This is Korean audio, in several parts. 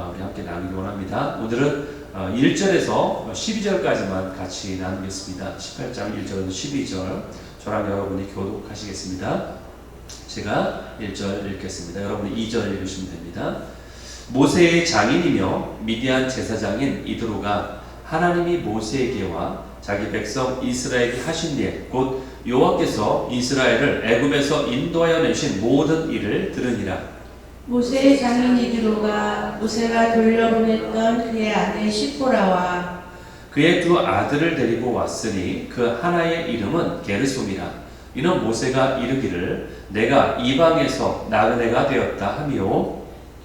우리 함께 나누기 원합니다. 오늘은 1절에서 12절까지만 같이 나누겠습니다. 18장 1절에서 12절 저랑 여러분이 교독하시겠습니다. 제가 1절 읽겠습니다. 여러분이 2절 읽으시면 됩니다. 모세의 장인이며 미디안 제사장인 이드로가 하나님이 모세에게와 자기 백성 이스라엘에게 하신 일, 곧 여호와께서 이스라엘을 애굽에서 인도하여 내신 모든 일을 들으니라. 모세의 장인 이드로가 모세가 돌려보냈던 그의 아내 시포라와 그의 두 아들을 데리고 왔으니 그 하나의 이름은 게르솜이라. 이는 모세가 이르기를 내가 이방에서 나그네가 되었다 하며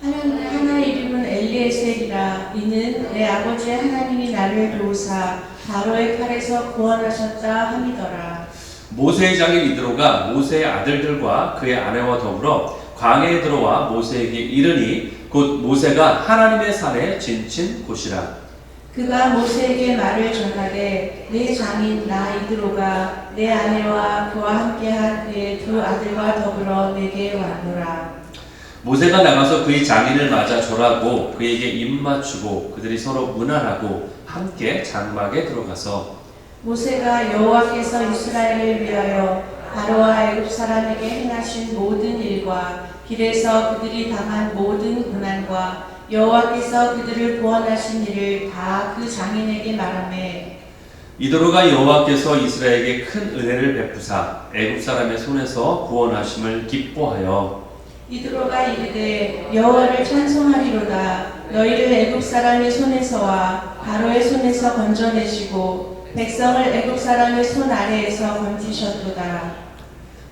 하나 이름은 엘리에셀이라. 이는 내 아버지 하나님이 나를 도우사 바로의 칼에서 구원하셨다 함이더라. 모세의 장인 이드로가 모세의 아들들과 그의 아내와 더불어 광야에 들어와 모세에게 이르니 곧 모세가 하나님의 산에 진친 곳이라. 그가 모세에게 말을 전하되 내 장인 나 이드로가 내 아내와 그와 함께한 그의 두 아들과 더불어 내게 왔노라. 모세가 나가서 그의 장인을 맞아 절하고 그에게 입맞추고 그들이 서로 문안하고 함께 장막에 들어가서 모세가 여호와께서 이스라엘을 위하여 바로와 애굽 사람에게 행하신 모든 일과 길에서 그들이 당한 모든 고난과 여호와께서 그들을 구원하신 일을 다 그 장인에게 말하매 이드로가 여호와께서 이스라엘에게 큰 은혜를 베푸사 애굽 사람의 손에서 구원하심을 기뻐하여 이드로가 이르되 여호와를 찬송하리로다. 너희를 애굽 사람의 손에서와 바로의 손에서 건져내시고 백성을 애굽 사람의 손 아래에서 건지셨도다.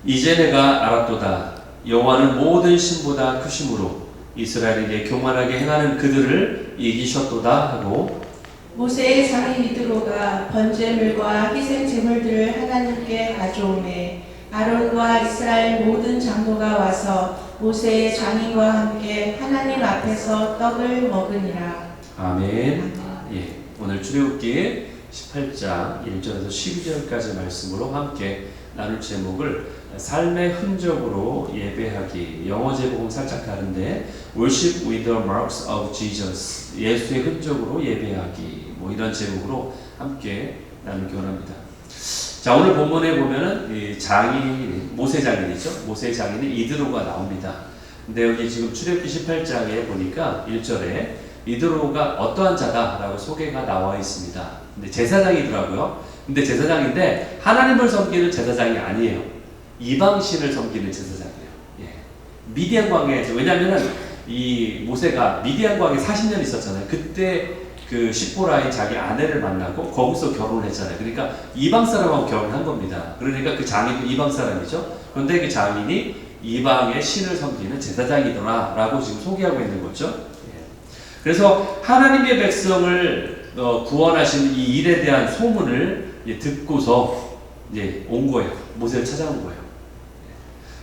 이제 내가 알았도다. 여호와는 모든 신보다 크심으로 이스라엘에게 교만하게 행하는 그들을 이기셨도다 하고 모세의 장인 이드로가 번제물과 희생 제물들을 하나님께 가져오매 아론과 이스라엘 모든 장로가 와서 모세의 장인과 함께 하나님 앞에서 떡을 먹으니라. 아멘. 예, 오늘 출애굽기 18장 1절에서 12절까지 말씀으로 함께 나눌 제목을 삶의 흔적으로 예배하기. 영어 제목은 살짝 다른데 Worship with the marks of Jesus. 예수의 흔적으로 예배하기. 뭐 이런 제목으로 함께 나누기 원합니다. 자, 오늘 본문에 보면은 이 장인, 모세 장인이죠. 모세 장인이 이드로가 나옵니다. 근데 여기 지금 출애굽기 18장에 보니까 1절에 이드로가 어떠한 자다라고 소개가 나와 있습니다. 근데 제사장이더라고요. 근데 제사장인데 하나님을 섬기는 제사장이 아니에요. 이방신을 섬기는 제사장이에요. 예. 미디안 광야에서, 왜냐면은 이 모세가 미디안 광야에 40년 있었잖아요. 그때 그 시포라의 자기 아내를 만나고 거기서 결혼을 했잖아요. 그러니까 이방 사람하고 결혼한 겁니다. 그러니까 그 장인도 이방 사람이죠. 그런데 그 장인이 이방의 신을 섬기는 제사장이더라 라고 지금 소개하고 있는 거죠. 예. 그래서 하나님의 백성을 구원하신 이 일에 대한 소문을 듣고서 온 거예요. 모세를 찾아온 거예요.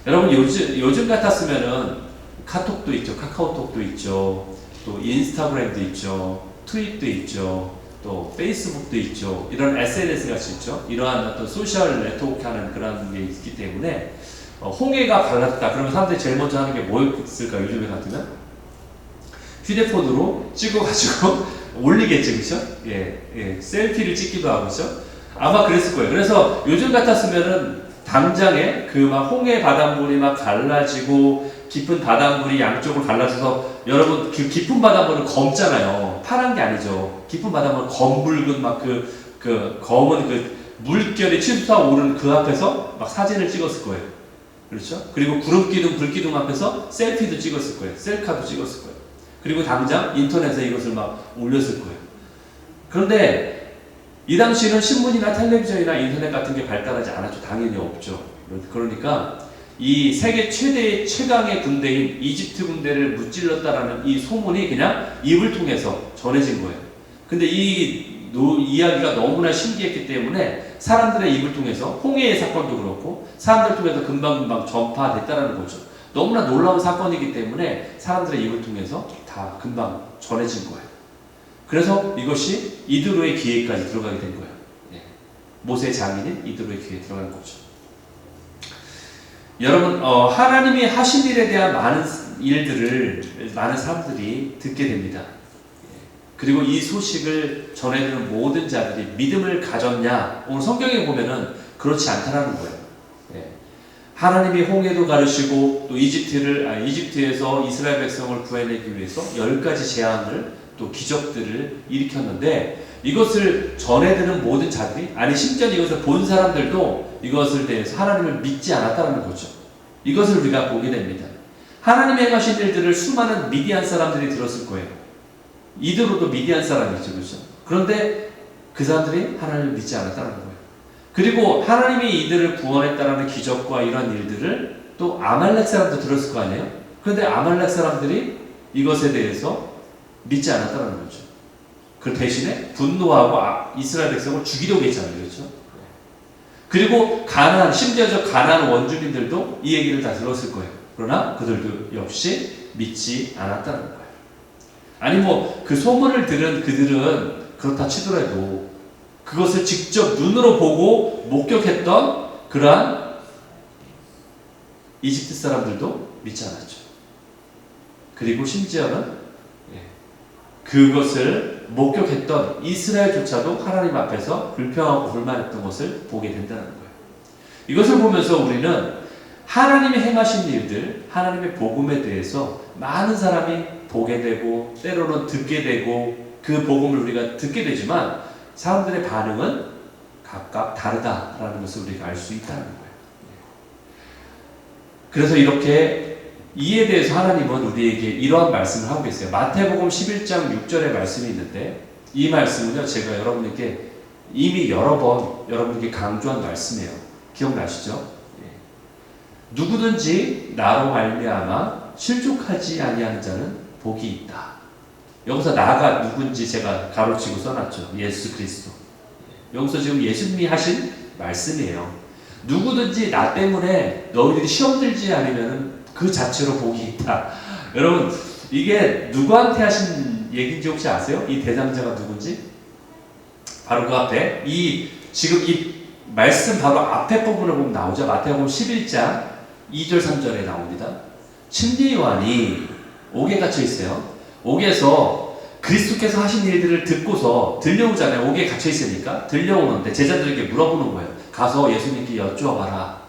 예. 여러분 요즘 같았으면은 카톡도 있죠. 카카오톡도 있죠. 또 인스타그램도 있죠. 트윗도 있죠. 또 페이스북도 있죠. 이런 SNS가 있죠. 이러한 어떤 소셜 네트워크하는 그런 게 있기 때문에 홍해가 갈랐다. 그러면 사람들이 제일 먼저 하는 게 뭐였을까? 요즘에 같으면 휴대폰으로 찍어가지고 올리겠죠, 그렇죠? 예, 셀피를 찍기도 하고, 그렇죠? 아마 그랬을 거예요. 그래서 요즘 같았으면은 당장에 그 막 홍해 바닷물이 막 갈라지고 깊은 바닷물이 양쪽으로 갈라져서 여러분 그 깊은 바닷물은 검잖아요. 파란 게 아니죠. 깊은 바닷물은 검붉은 막 그 검은 그 물결이 치솟아 오르는 그 앞에서 막 사진을 찍었을 거예요. 그렇죠? 그리고 구름기둥, 불기둥 앞에서 셀피도 찍었을 거예요. 셀카도 찍었을 거예요. 그리고 당장 인터넷에 이것을 막 올렸을 거예요. 그런데 이 당시에는 신문이나 텔레비전이나 인터넷 같은 게 발달하지 않았죠. 당연히 없죠. 그러니까 이 세계 최대의 최강의 군대인 이집트 군대를 무찔렀다라는 이 소문이 그냥 입을 통해서 전해진 거예요. 근데 이 이야기가 너무나 신기했기 때문에 사람들의 입을 통해서 홍해의 사건도 그렇고 사람들 통해서 금방금방 전파됐다라는 거죠. 너무나 놀라운 사건이기 때문에 사람들의 입을 통해서 다 금방 전해진 거예요. 그래서 이것이 이드로의 귀에까지 들어가게 된 거예요. 네. 모세 장인인 이드로의 귀에 들어간 거죠. 여러분, 하나님이 하신 일에 대한 많은 일들을 많은 사람들이 듣게 됩니다. 그리고 이 소식을 전해주는 모든 자들이 믿음을 가졌냐? 오늘 성경에 보면은 그렇지 않다라는 거예요. 하나님이 홍해도 가르시고 또 이집트에서 이스라엘 백성을 구해내기 위해서 10가지 재앙을 또 기적들을 일으켰는데 이것을 전해드는 모든 자들이 아니 심지어 이것을 본 사람들도 이것을 대해서 하나님을 믿지 않았다는 거죠. 이것을 우리가 보게 됩니다. 하나님의 행하신 일들을 수많은 미디안 사람들이 들었을 거예요. 이들로도 미디안 사람이죠, 그렇죠? 그런데 그 사람들이 하나님을 믿지 않았다는 거예요. 그리고 하나님이 이들을 구원했다라는 기적과 이런 일들을 또 아말렉 사람도 들었을 거 아니에요? 그런데 아말렉 사람들이 이것에 대해서 믿지 않았다는 거죠. 그 대신에 분노하고 이스라엘 백성을 죽이려고 했잖아요, 그렇죠? 그리고 심지어 저 가나안 원주민들도 이 얘기를 다 들었을 거예요. 그러나 그들도 역시 믿지 않았다는 거예요. 아니 그 소문을 들은 그들은 그렇다 치더라도 그것을 직접 눈으로 보고 목격했던 그러한 이집트 사람들도 믿지 않았죠. 그리고 심지어는 그것을 목격했던 이스라엘조차도 하나님 앞에서 불평하고 불만했던 것을 보게 된다는 거예요. 이것을 보면서 우리는 하나님이 행하신 일들, 하나님의 복음에 대해서 많은 사람이 보게 되고 때로는 듣게 되고 그 복음을 우리가 듣게 되지만 사람들의 반응은 각각 다르다라는 것을 우리가 알 수 있다는 거예요. 그래서 이렇게 이에 대해서 하나님은 우리에게 이러한 말씀을 하고 계세요. 마태복음 11장 6절의 말씀이 있는데 이 말씀은요 제가 여러분에게 이미 여러 번 여러분에게 강조한 말씀이에요. 기억나시죠? 누구든지 나로 말미암아 실족하지 아니하는 자는 복이 있다. 여기서 나가 누군지 제가 가로치고 써놨죠. 예수 그리스도. 여기서 지금 예수님이 하신 말씀이에요. 누구든지 나 때문에 너희들이 시험 들지 않으면 그 자체로 복이 있다. 여러분 이게 누구한테 하신 얘기인지 혹시 아세요? 이 대상자가 누군지? 바로 그 앞에 지금 이 말씀 바로 앞에 부분을 보면 나오죠. 마태복음 11장 2절 3절에 나옵니다. 침례 요한이 옥에 갇혀 있어요. 옥에서 그리스도께서 하신 일들을 듣고서 들려오잖아요. 옥에 갇혀 있으니까 들려오는데 제자들에게 물어보는 거예요. 가서 예수님께 여쭈어봐라.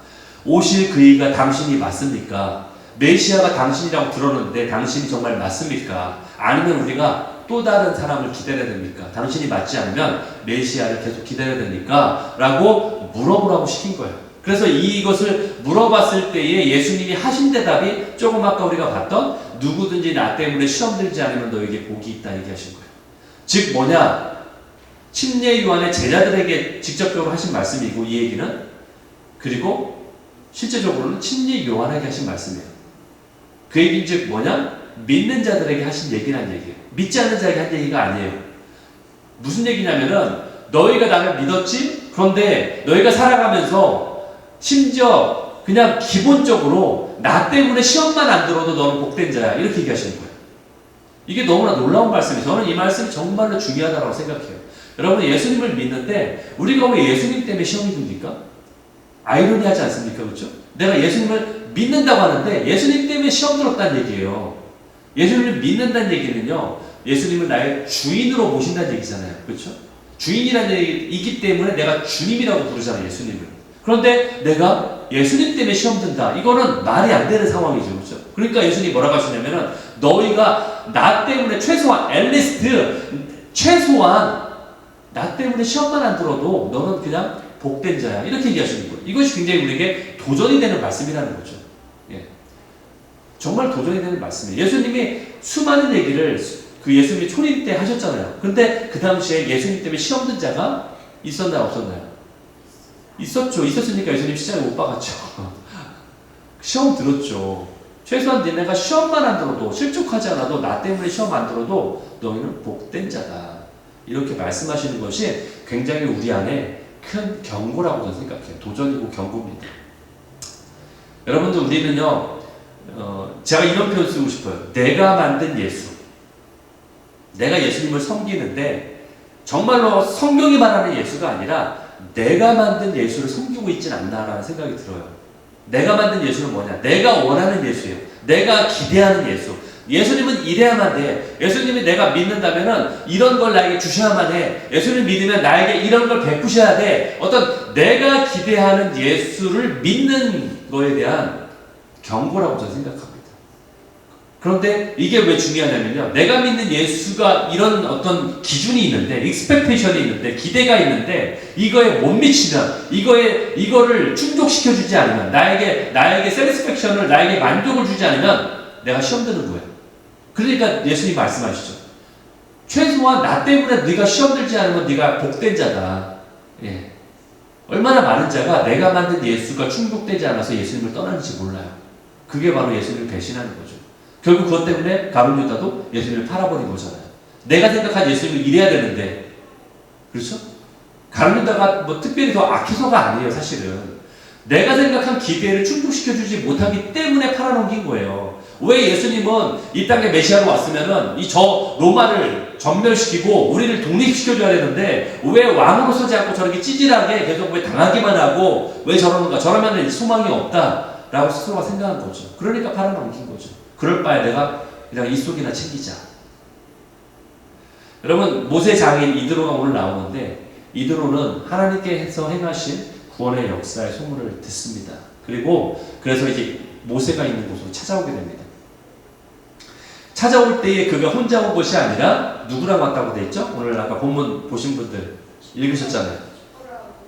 오실 그이가 당신이 맞습니까? 메시아가 당신이라고 들었는데 당신이 정말 맞습니까? 아니면 우리가 또 다른 사람을 기다려야 됩니까? 당신이 맞지 않으면 메시아를 계속 기다려야 됩니까? 라고 물어보라고 시킨 거예요. 그래서 이것을 물어봤을 때에 예수님이 하신 대답이 조금 아까 우리가 봤던 누구든지 나 때문에 시험 들지 않으면 너에게 복이 있다 얘기하신 거예요. 즉 뭐냐? 침례 요한의 제자들에게 직접적으로 하신 말씀이고 이 얘기는 그리고 실제적으로는 침례 요한에게 하신 말씀이에요. 그 얘기는 즉 뭐냐? 믿는 자들에게 하신 얘기란 얘기예요. 믿지 않는 자에게 한 얘기가 아니에요. 무슨 얘기냐면은 너희가 나를 믿었지? 그런데 너희가 살아가면서 심지어 그냥 기본적으로 나 때문에 시험만 안 들어도 너는 복된 자야. 이렇게 얘기하시는 거예요. 이게 너무나 놀라운 말씀이에요. 저는 이 말씀이 정말로 중요하다고 생각해요. 여러분 예수님을 믿는데 우리가 왜 예수님 때문에 시험이 듭니까? 아이러니하지 않습니까? 그렇죠? 내가 예수님을 믿는다고 하는데 예수님 때문에 시험 들었다는 얘기예요. 예수님을 믿는다는 얘기는요. 예수님을 나의 주인으로 모신다는 얘기잖아요. 그렇죠? 주인이라는 얘기이기 때문에 내가 주님이라고 부르잖아요. 예수님을. 그런데 내가 예수님 때문에 시험 든다. 이거는 말이 안 되는 상황이죠. 그렇죠? 그러니까 예수님이 뭐라고 하시냐면은 너희가 나 때문에 최소한 나 때문에 시험만 안 들어도 너는 그냥 복된 자야. 이렇게 얘기하시는 거예요. 이것이 굉장히 우리에게 도전이 되는 말씀이라는 거죠. 예. 정말 도전이 되는 말씀이에요. 예수님이 수많은 얘기를 그 예수님이 초림 때 하셨잖아요. 근데 그 당시에 예수님 때문에 시험 든 자가 있었나요? 없었나요? 있었죠. 있었으니까 예수님 시장에 못 박았죠. 시험 들었죠. 최소한 니네가 시험만 안 들어도 실족하지 않아도 나 때문에 시험 안 들어도 너희는 복된 자다. 이렇게 말씀하시는 것이 굉장히 우리 안에 큰 경고라고 저는 생각해요. 도전이고 경고입니다. 여러분들 우리는요. 제가 이런 표현 쓰고 싶어요. 내가 만든 예수. 내가 예수님을 섬기는데 정말로 성경이 말하는 예수가 아니라 내가 만든 예수를 섬기고 있진 않나라는 생각이 들어요. 내가 만든 예수는 뭐냐? 내가 원하는 예수예요. 내가 기대하는 예수. 예수님은 이래야만 돼. 예수님이 내가 믿는다면은 이런 걸 나에게 주셔야만 해. 예수님 믿으면 나에게 이런 걸 베푸셔야 돼. 어떤 내가 기대하는 예수를 믿는 거에 대한 경고라고 저는 생각합니다. 그런데 이게 왜 중요하냐면요. 내가 믿는 예수가 이런 어떤 기준이 있는데, 익스펙테이션이 있는데, 기대가 있는데, 이거에 못 미치면, 이거를 충족시켜주지 않으면, 나에게 세티스팩션을, 나에게 만족을 주지 않으면, 내가 시험 드는 거예요. 그러니까 예수님 말씀하시죠. 최소한 나 때문에 네가 시험 들지 않으면 네가 복된 자다. 예. 얼마나 많은 자가 내가 만든 예수가 충족되지 않아서 예수님을 떠나는지 몰라요. 그게 바로 예수님을 배신하는 거죠. 결국 그것 때문에 가룟 유다도 예수님을 팔아버린 거잖아요. 내가 생각한 예수님은 이래야 되는데, 그렇죠? 가룟 유다가 뭐 특별히 더 악해서가 아니에요, 사실은. 내가 생각한 기대를 충족시켜주지 못하기 때문에 팔아넘긴 거예요. 왜 예수님은 이 땅에 메시아로 왔으면은 이 저 로마를 전멸시키고 우리를 독립시켜줘야 되는데 왜 왕으로 서지 않고 저렇게 찌질하게 계속 왜 당하기만 하고 왜 저러는가? 저러면 소망이 없다라고 스스로가 생각한 거죠. 그러니까 팔아넘긴 거죠. 그럴 바에 내가 그냥 이속이나 챙기자. 여러분, 모세 장인 이드로가 오늘 나오는데, 이드로는 하나님께서 행하신 구원의 역사의 소문을 듣습니다. 그래서 이제 모세가 있는 곳으로 찾아오게 됩니다. 찾아올 때에 그가 혼자 온 것이 아니라 누구랑 왔다고 돼 있죠? 오늘 아까 본문 보신 분들 읽으셨잖아요.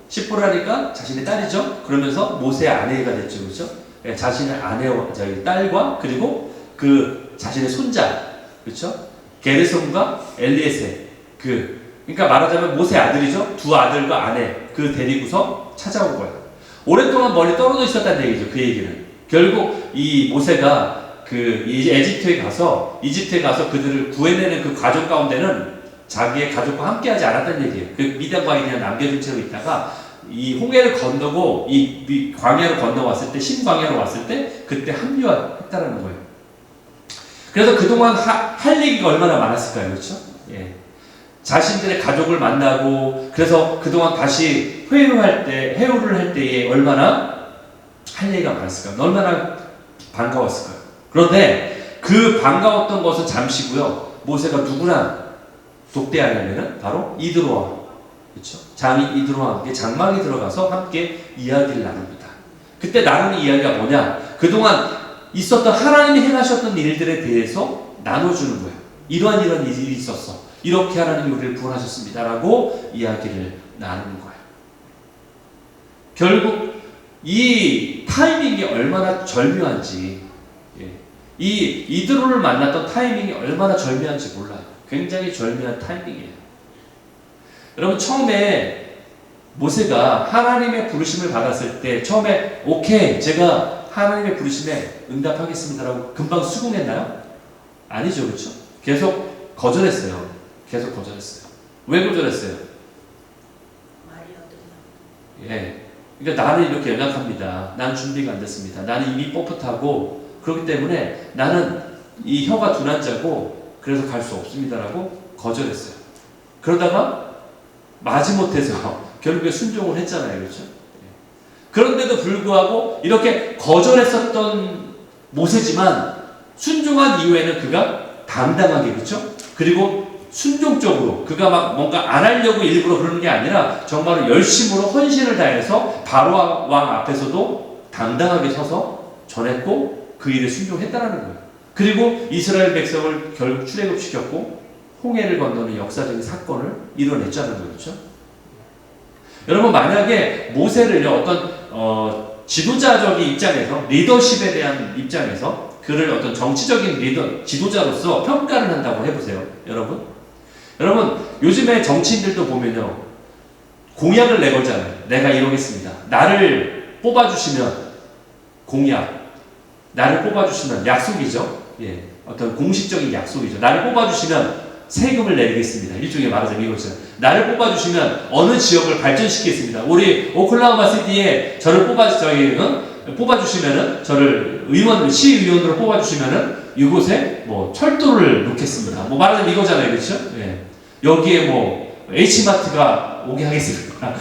시포라니까 자신의 딸이죠. 그러면서 모세의 아내가 됐죠, 그렇죠? 네, 자신의 아내와 딸과 그리고 그 자신의 손자, 그렇죠? 게르솜과 엘리에셀, 그러니까 말하자면 모세 아들이죠. 두 아들과 아내 그 데리고서 찾아온 거예요. 오랫동안 멀리 떨어져 있었다는 얘기죠. 그 얘기는 결국 이 모세가 이 이집트에 가서 그들을 구해내는 그 과정 가운데는 자기의 가족과 함께하지 않았다는 얘기예요. 그 미디안과에 그냥 남겨둔 채로 있다가 이 홍해를 건너고 이 광야로 건너왔을 때, 신광야로 왔을 때 그때 합류했다라는 거예요. 그래서 그동안 할 얘기가 얼마나 많았을까요? 그렇죠? 예. 자신들의 가족을 만나고, 그래서 그동안 다시 회유를 할 때에 얼마나 할 얘기가 많았을까요? 얼마나 반가웠을까요? 그런데 그 반가웠던 것은 잠시고요. 모세가 누구랑 독대하냐면은 바로 이드로와, 그렇죠? 장인 이드로와 함께 장막에 들어가서 함께 이야기를 나눕니다. 그때 나누는 이야기가 뭐냐? 그동안 있었던 하나님이 행하셨던 일들에 대해서 나눠주는 거예요. 이러한 일이 있었어. 이렇게 하나님이 우리를 구원하셨습니다라고 이야기를 나누는 거예요. 결국 이 타이밍이 얼마나 절묘한지, 이 이드로를 만났던 타이밍이 얼마나 절묘한지 몰라요. 굉장히 절묘한 타이밍이에요. 여러분, 처음에 모세가 하나님의 부르심을 받았을 때 처음에 오케이, 제가 하나님의 부르심에 응답하겠습니다라고 금방 수긍했나요? 아니죠, 그렇죠? 계속 거절했어요. 왜 거절했어요? 예, 그러니까 나는 이렇게 연약합니다. 나는 준비가 안 됐습니다. 나는 이미 뻣뻣하고 그렇기 때문에 나는 이 혀가 둔한 자고 그래서 갈 수 없습니다라고 거절했어요. 그러다가 마지못해서 결국에 순종을 했잖아요, 그렇죠? 그런데도 불구하고 이렇게 거절했었던 모세지만 순종한 이후에는 그가 당당하게, 그렇죠? 그리고 순종적으로 그가 막 뭔가 안 하려고 일부러 그러는 게 아니라 정말로 열심으로 헌신을 다해서 바로 왕 앞에서도 당당하게 서서 전했고 그 일에 순종했다라는 거예요. 그리고 이스라엘 백성을 결국 출애굽시켰고 홍해를 건너는 역사적인 사건을 이뤄냈자는 거예요, 그렇죠? 여러분, 만약에 모세를 어떤 지도자적인 입장에서, 리더십에 대한 입장에서 그를 어떤 정치적인 지도자로서 평가를 한다고 해보세요. 여러분, 요즘에 정치인들도 보면요, 공약을 내걸잖아요. 내가 이러겠습니다. 나를 뽑아주시면 공약, 나를 뽑아주시면 약속이죠. 예, 어떤 공식적인 약속이죠. 나를 뽑아주시면 세금을 내리겠습니다. 일종의 말하자면 이거죠. 나를 뽑아주시면 어느 지역을 발전시키겠습니다. 우리 오클라호마 시티에 저를 뽑아주시면은 저를 시의원으로 뽑아주시면은 이곳에 뭐 철도를 놓겠습니다. 뭐 말하자면 이거잖아요, 그렇죠? 예. 여기에 뭐 H마트가 제가 오게 하겠습니다.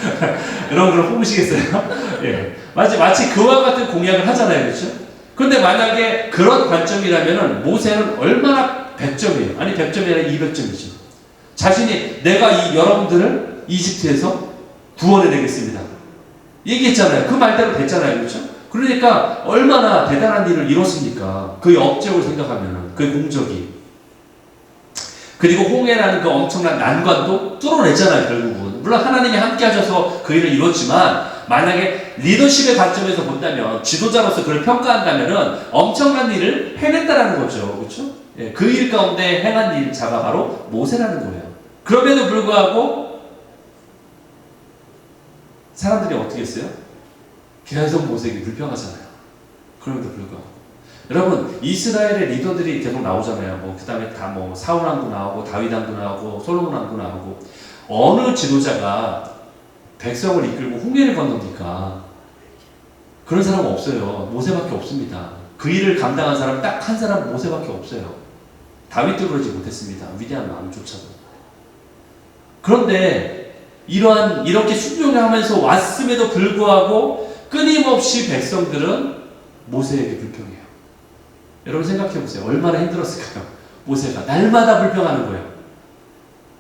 여러분 그럼 뽑으시겠어요? 예. 마치 그와 같은 공약을 하잖아요. 그렇죠? 그런데 만약에 그런 관점이라면은 모세는 얼마나 100점이에요. 아니 100점이 아니라 200점이죠. 자신이 내가 이 여러분들을 이집트에서 구원해내겠습니다. 얘기했잖아요. 그 말대로 됐잖아요. 그렇죠? 그러니까 얼마나 대단한 일을 이뤘습니까? 그의 업적을 생각하면은 그의 공적이. 그리고 홍해라는 그 엄청난 난관도 뚫어냈잖아요. 결국은. 물론 하나님이 함께 하셔서 그 일을 이뤘지만 만약에 리더십의 관점에서 본다면 지도자로서 그를 평가한다면은 엄청난 일을 해냈다라는 거죠. 그렇죠? 예, 그 일 가운데 행한 일 자가 바로 모세라는 거예요. 그럼에도 불구하고 사람들이 어떻게 했어요? 계속 모세에게 불평하잖아요. 그럼에도 불구하고 여러분 이스라엘의 리더들이 계속 나오잖아요. 뭐 그다음에 다 뭐 사울 왕도 나오고 다윗 왕도 나오고 솔로몬 왕도 나오고 어느 지도자가 백성을 이끌고 홍해를 건넙니까? 그런 사람은 없어요. 모세밖에 없습니다. 그 일을 감당한 사람 딱 한 사람 모세밖에 없어요. 다윗도 그러지 못했습니다. 위대한 마음조차도. 그런데 이렇게 순종하면서 왔음에도 불구하고 끊임없이 백성들은 모세에게 불평해요. 여러분 생각해 보세요. 얼마나 힘들었을까요? 모세가 날마다 불평하는 거예요.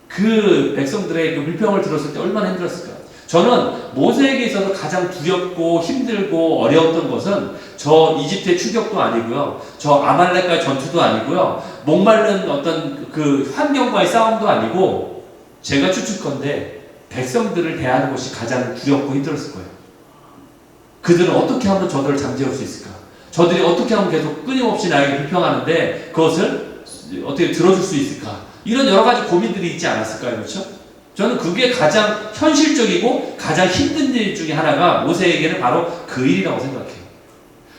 그 백성들의 그 불평을 들었을 때 얼마나 힘들었을까요? 저는 모세에게 있어서 가장 두렵고 힘들고 어려웠던 것은 저 이집트의 추격도 아니고요. 저 아말렉과의 전투도 아니고요. 목마른 어떤 그 환경과의 싸움도 아니고 제가 추측컨대 백성들을 대하는 것이 가장 두렵고 힘들었을 거예요. 그들은 어떻게 하면 저들을 잠재울 수 있을까? 저들이 어떻게 하면 계속 끊임없이 나에게 불평하는데 그것을 어떻게 들어줄 수 있을까? 이런 여러 가지 고민들이 있지 않았을까요? 그렇죠? 저는 그게 가장 현실적이고 가장 힘든 일 중에 하나가 모세에게는 바로 그 일이라고 생각해요.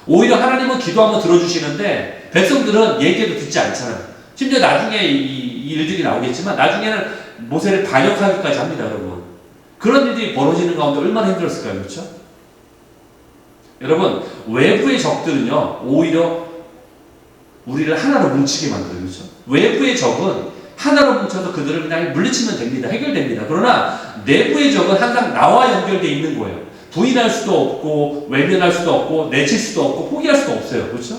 오히려 하나님은 기도하면 들어주시는데 백성들은 얘기해도 듣지 않잖아요. 심지어 나중에 이 일들이 나오겠지만 나중에는 모세를 반역하기까지 합니다. 여러분. 그런 일들이 벌어지는 가운데 얼마나 힘들었을까요? 그렇죠? 여러분 외부의 적들은요 오히려 우리를 하나로 뭉치게 만들어요. 그렇죠? 외부의 적은 하나로 뭉쳐서 그들을 그냥 물리치면 됩니다. 해결됩니다. 그러나 내부의 적은 항상 나와 연결되어 있는 거예요. 부인할 수도 없고 외면할 수도 없고 내칠 수도 없고 포기할 수도 없어요. 그렇죠?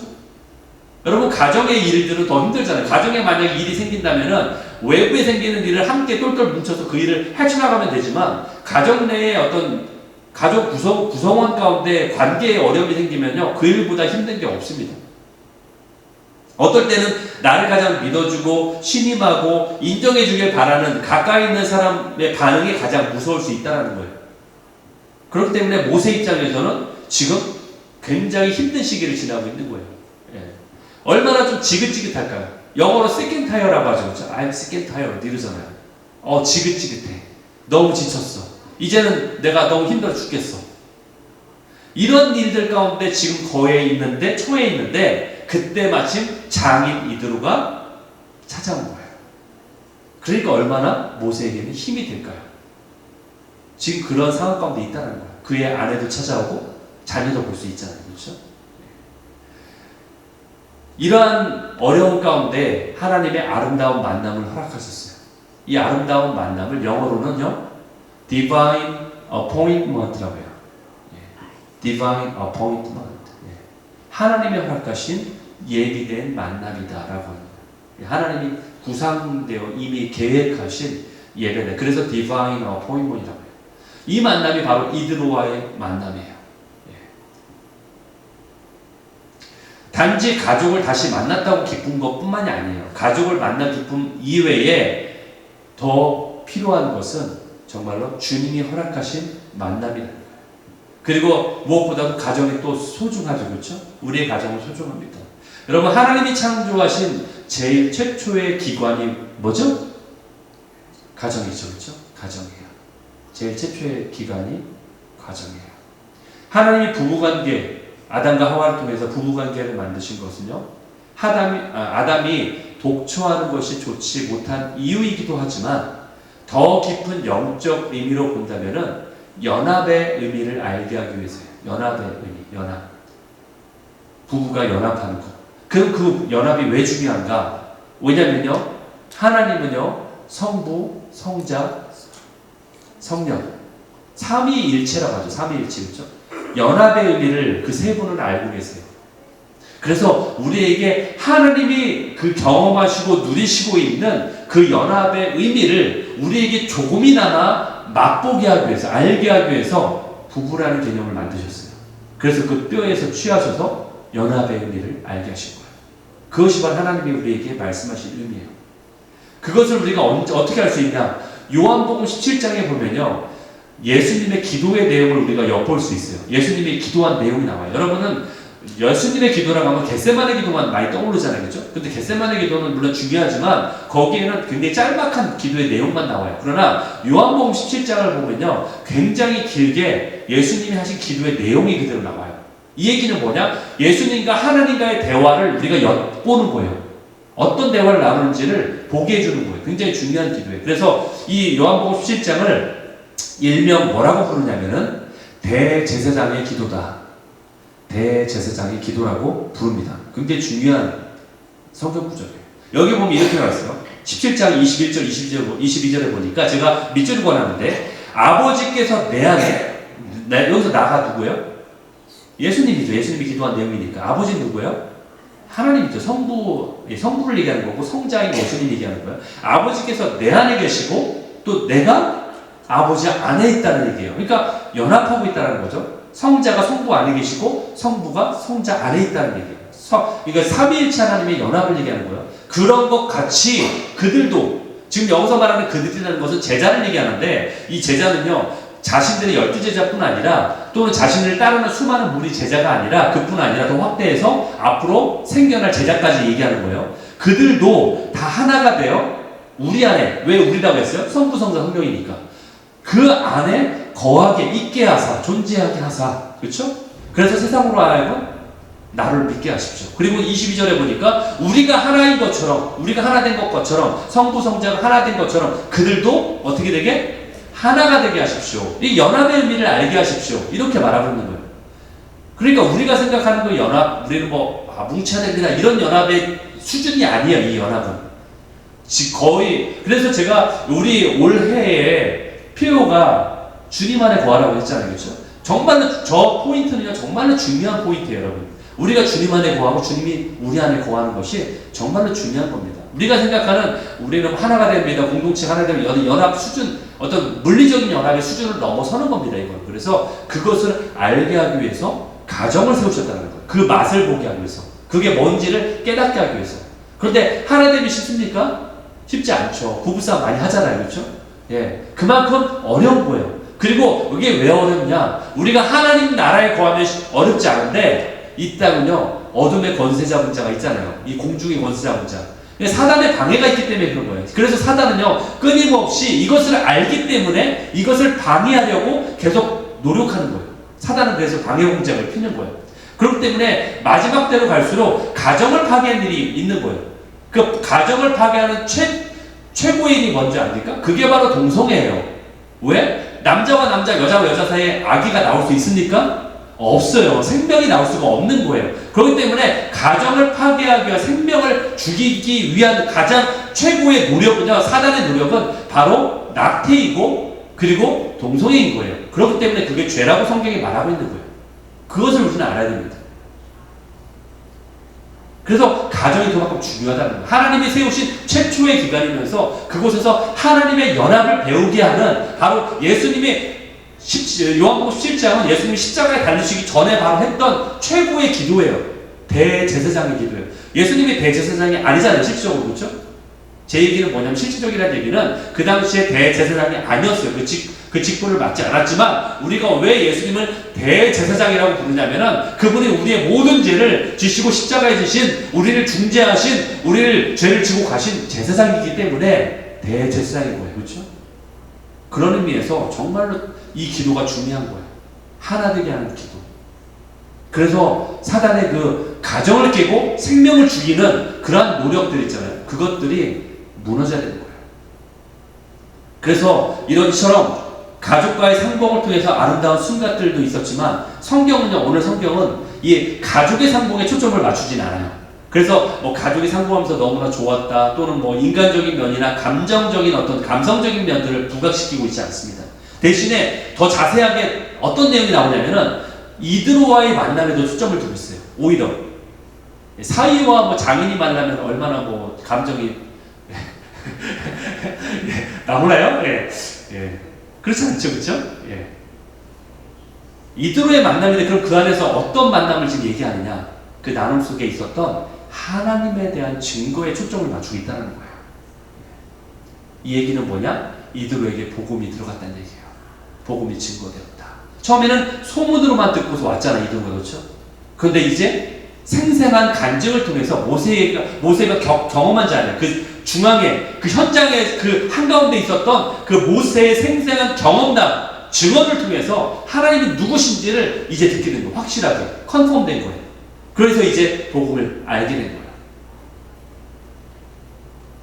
여러분 가정의 일들은 더 힘들잖아요. 가정에 만약에 일이 생긴다면은 외부에 생기는 일을 함께 똘똘 뭉쳐서 그 일을 헤쳐나가면 되지만 가정 내에 어떤 가족 구성원 가운데 관계에 어려움이 생기면요 그 일보다 힘든 게 없습니다. 어떨 때는 나를 가장 믿어주고 신임하고 인정해주길 바라는 가까이 있는 사람의 반응이 가장 무서울 수 있다는 거예요. 그렇기 때문에 모세 입장에서는 지금 굉장히 힘든 시기를 지나고 있는 거예요. 예. 얼마나 좀 지긋지긋할까요? 영어로 sick and tired라고 하죠. 그렇죠? I'm sick and tired 이러잖아요. 지긋지긋해. 너무 지쳤어. 이제는 내가 너무 힘들어 죽겠어. 이런 일들 가운데 지금 처해 있는데 그때 마침 장인 이드로가 찾아온 거예요. 그러니까 얼마나 모세에게는 힘이 될까요? 지금 그런 상황 가운데 있다는 거예요. 그의 아내도 찾아오고 자녀도 볼 수 있잖아요. 그렇죠? 이러한 어려운 가운데 하나님의 아름다운 만남을 허락하셨어요. 이 아름다운 만남을 영어로는요 Divine Appointment라고 해요. Divine Appointment. 하나님의 허락하신 예비된 만남이다라고 합니다. 하나님이 구상되어 이미 계획하신 예배다. 그래서 Divine Appointment이라고 해요. 이 만남이 바로 이드로와의 만남이에요. 단지 가족을 다시 만났다고 기쁜 것뿐만이 아니에요. 가족을 만난 기쁨 이외에 더 필요한 것은 정말로 주님이 허락하신 만남이라는 거예요. 그리고 무엇보다도 가정이 또 소중하죠. 그렇죠? 우리의 가정은 소중합니다. 여러분 하나님이 창조하신 제일 최초의 기관이 뭐죠? 가정이죠. 그렇죠? 가정이에요. 제일 최초의 기관이 가정이에요. 하나님이 부부관계 아담과 하와를 통해서 부부관계를 만드신 것은요 아담이 독초하는 것이 좋지 못한 이유이기도 하지만 더 깊은 영적 의미로 본다면은 연합의 의미를 알게 하기 위해서예요. 연합의 의미, 연합. 부부가 연합하는 것. 그 연합이 왜 중요한가? 왜냐면요, 하나님은요, 성부, 성자, 성령, 삼위일체라고 하죠. 삼위일체, 그렇죠? 연합의 의미를 그 세 분을 알고 계세요. 그래서 우리에게 하나님이 그 경험하시고 누리시고 있는 그 연합의 의미를 우리에게 조금이나마 맛보게 하기 위해서, 알게 하기 위해서 부부라는 개념을 만드셨어요. 그래서 그 뼈에서 취하셔서 연합의 의미를 알게 하신 거예요. 그것이 바로 하나님이 우리에게 말씀하신 의미예요. 그것을 우리가 어떻게 할 수 있냐? 요한복음 17장에 보면요, 예수님의 기도의 내용을 우리가 엿볼 수 있어요. 예수님이 기도한 내용이 나와요. 여러분은 예수님의 기도라고 하면 겟세마네 기도만 많이 떠오르잖아요. 그렇죠? 근데 겟세마네 기도는 물론 중요하지만 거기에는 굉장히 짤막한 기도의 내용만 나와요. 그러나 요한복음 17장을 보면요, 굉장히 길게 예수님이 하신 기도의 내용이 그대로 나와요. 이 얘기는 뭐냐? 예수님과 하나님과의 대화를 우리가 엿보는 거예요. 어떤 대화를 나누는지를 보게 해주는 거예요. 굉장히 중요한 기도예요. 그래서 이 요한복음 17장을 일명 뭐라고 부르냐면은 대제사장의 기도다. 대제사장의 기도라고 부릅니다. 굉장히 중요한 성경 구절이에요. 여기 보면 이렇게 나왔어요. 17장 21절, 22절에 보니까 제가 밑줄을 권하는데, 아버지께서 내 안에, 여기서 나가 누구예요? 예수님이죠. 예수님이 기도한 내용이니까. 아버지는 누구예요? 하나님이죠. 성부를 얘기하는 거고 성자인 예수님 얘기하는 거예요. 아버지께서 내 안에 계시고 또 내가 아버지 안에 있다는 얘기예요. 그러니까 연합하고 있다는 거죠. 성자가 성부 안에 계시고 성부가 성자 안에 있다는 얘기예요. 그러니까 삼위일체 하나님의 연합을 얘기하는 거예요. 그런 것 같이 그들도, 지금 여기서 말하는 그들이라는 것은 제자를 얘기하는데, 이 제자는요, 자신들의 12제자뿐 아니라 또는 자신을 따르는 수많은 무리 제자가 아니라 그뿐 아니라 더 확대해서 앞으로 생겨날 제자까지 얘기하는 거예요. 그들도 다 하나가 되어 우리 안에, 왜 우리라고 했어요? 성부, 성자, 성령이니까. 그 안에 거하게 있게 하사, 존재하게 하사. 그렇죠? 그래서 세상으로 하여금 나를 믿게 하십시오. 그리고 22절에 보니까 우리가 하나인 것처럼, 우리가 하나 된 것처럼, 성부, 성자가 하나 된 것처럼 그들도 어떻게 되게? 하나가 되게 하십시오. 이 연합의 의미를 알게 하십시오. 이렇게 말하고 있는 거예요. 그러니까 우리가 생각하는 그 연합, 우리는 뭉쳐야 됩니다, 이런 연합의 수준이 아니에요. 이 연합은 거의, 그래서 제가 우리 올해에 표가 주님 안에 거하라고 했잖아요. 그렇죠? 정말로 저 포인트는요, 정말로 중요한 포인트예요. 여러분, 우리가 주님 안에 거하고 주님이 우리 안에 거하는 것이 정말로 중요한 겁니다. 우리가 생각하는 우리는 하나가 됩니다, 공동체 하나 되면 연합 수준, 어떤 물리적인 연합의 수준을 넘어서는 겁니다. 이건. 그래서 그것을 알게 하기 위해서 가정을 세우셨다는 거예요. 그 맛을 보게 하기 위해서, 그게 뭔지를 깨닫게 하기 위해서. 그런데 하나 되기 쉽습니까? 쉽지 않죠. 부부싸움 많이 하잖아요. 그렇죠? 예, 그만큼 어려운 거예요. 그리고 이게 왜 어렵냐? 우리가 하나님 나라에 거하면 어렵지 않은데, 이 땅은요, 어둠의 권세 잡은 자가 있잖아요. 이 공중의 권세 잡은 자. 사단의 방해가 있기 때문에 그런 거예요. 그래서 사단은요, 끊임없이 이것을 알기 때문에 이것을 방해하려고 계속 노력하는 거예요. 사단은 그래서 방해 공작을 피는 거예요. 그렇기 때문에 마지막 때로 갈수록 가정을 파괴하는 일이 있는 거예요. 그 가정을 파괴하는 최고의 일이 뭔지 압니까? 그게 바로 동성애예요. 왜? 남자와 남자, 여자와 여자 사이에 아기가 나올 수 있습니까? 없어요. 생명이 나올 수가 없는 거예요. 그렇기 때문에 가정을 파괴하기 위한, 생명을 죽이기 위한 가장 최고의 노력은요, 사단의 노력은 바로 낙태이고 그리고 동성애인 거예요. 그렇기 때문에 그게 죄라고 성경이 말하고 있는 거예요. 그것을 우리는 알아야 됩니다. 그래서 가정이 그만큼 중요하다는 거예요. 하나님이 세우신 최초의 기관이면서 그곳에서 하나님의 연합을 배우게 하는, 바로 예수님이 요한복음 17장은 예수님이 십자가에 달리시기 전에 바로 했던 최고의 기도예요. 대제사장의 기도예요. 예수님이 대제사장이 아니잖아요, 실질적으로. 그렇죠? 제 얘기는 뭐냐면, 실질적이라는 얘기는 그 당시에 대제사장이 아니었어요. 그 직분을 맡지 않았지만, 우리가 왜 예수님을 대제사장이라고 부르냐면은 그분이 우리의 모든 죄를 지시고 십자가에 지신, 우리를 중재하신, 우리를 죄를 지고 가신 제사장이기 때문에 대제사장인 거예요. 그렇죠? 그런 의미에서 정말로 이 기도가 중요한 거예요. 하나 되게 하는 기도. 그래서 사단의 그 가정을 깨고 생명을 죽이는 그러한 노력들 있잖아요. 그것들이 무너져야 되는 거예요. 그래서 이런처럼 가족과의 상봉을 통해서 아름다운 순간들도 있었지만, 성경은요, 오늘 성경은 이 가족의 상봉에 초점을 맞추진 않아요. 그래서 가족이 상봉하면서 너무나 좋았다, 또는 인간적인 면이나 감정적인 어떤 감성적인 면들을 부각시키고 있지 않습니다. 대신에 더 자세하게 어떤 내용이 나오냐면은 이드로와의 만남에도 초점을 두고 있어요. 오히려 사위와 뭐 장인이 만나면 얼마나 뭐 감정이 나오나요? 예. 예. 그렇지 않죠, 그렇죠? 예. 이드로의 만남인데 그럼 그 안에서 어떤 만남을 지금 얘기하느냐? 그 나눔 속에 있었던 하나님에 대한 증거에 초점을 맞추고 있다는 거예요. 이 얘기는 뭐냐? 이드로에게 복음이 들어갔다는 얘기예요. 복음이 증거되었다. 처음에는 소문으로만 듣고서 왔잖아, 이드로가. 그렇죠? 그런데 이제 생생한 간증을 통해서 모세가 경험한 자리에, 그 중앙에, 그 현장에, 그 한가운데 있었던 그 모세의 생생한 경험담, 증언을 통해서 하나님이 누구신지를 이제 듣게 된 거예요. 확실하게 컨펌된 거예요. 그래서 이제 복음을 알게 된 거예요.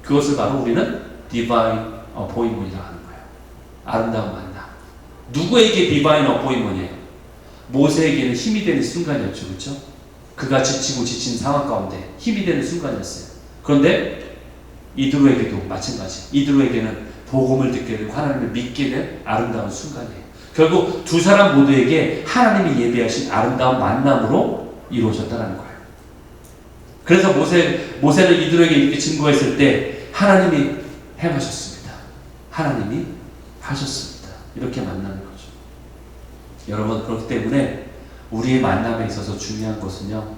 그것을 바로 우리는 디바인 어포인먼이라고 하는 거예요. 아름다운 만남. 누구에게 디바인 어포인먼이에요? 모세에게는 힘이 되는 순간이었죠. 그렇죠? 그가 지치고 지친 상황 가운데 힘이 되는 순간이었어요. 그런데 이드로에게도 마찬가지. 이드로에게는 복음을 듣게 되고 하나님을 믿게 된 아름다운 순간이에요. 결국 두 사람 모두에게 하나님이 예비하신 아름다운 만남으로 이루어졌다는 거예요. 그래서 모세는 이드로에게 이렇게 증거했을 때 하나님이 행하셨습니다. 하나님이 하셨습니다. 이렇게 만나는 거죠. 여러분, 그렇기 때문에 우리의 만남에 있어서 중요한 것은요,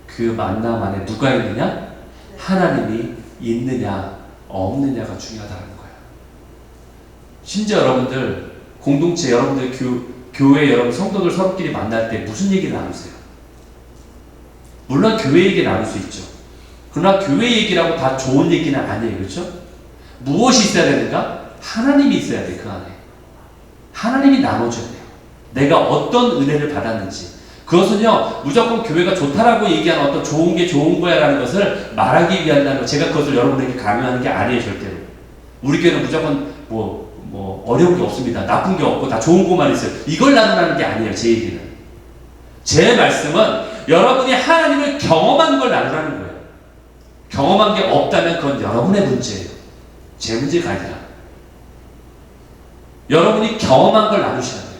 그 만남 안에 누가 있느냐? 하나님이 있느냐 없느냐가 중요하다는 거예요. 심지어 여러분들 공동체, 여러분들 교회 여러분 성도들 서로끼리 만날 때 무슨 얘기를 나누세요? 물론 교회 얘기 나눌 수 있죠. 그러나 교회 얘기라고 다 좋은 얘기는 아니에요. 그렇죠? 무엇이 있어야 되는가? 하나님이 있어야 돼. 그 안에 하나님이 나눠줘야 돼요. 내가 어떤 은혜를 받았는지. 그것은요, 무조건 교회가 좋다라고 얘기하는 어떤 좋은 게 좋은 거야 라는 것을 말하기 위한다는 거, 제가 그것을 여러분에게 강요하는 게 아니에요. 절대로. 우리 교회는 무조건 어려운 게 없습니다. 나쁜 게 없고 다 좋은 것만 있어요. 이걸 나누라는 게 아니에요. 제 얘기는. 제 말씀은 여러분이 하나님을 경험한 걸 나누라는 거예요. 경험한 게 없다면 그건 여러분의 문제예요. 제 문제가 아니라. 여러분이 경험한 걸 나누셔야 돼요.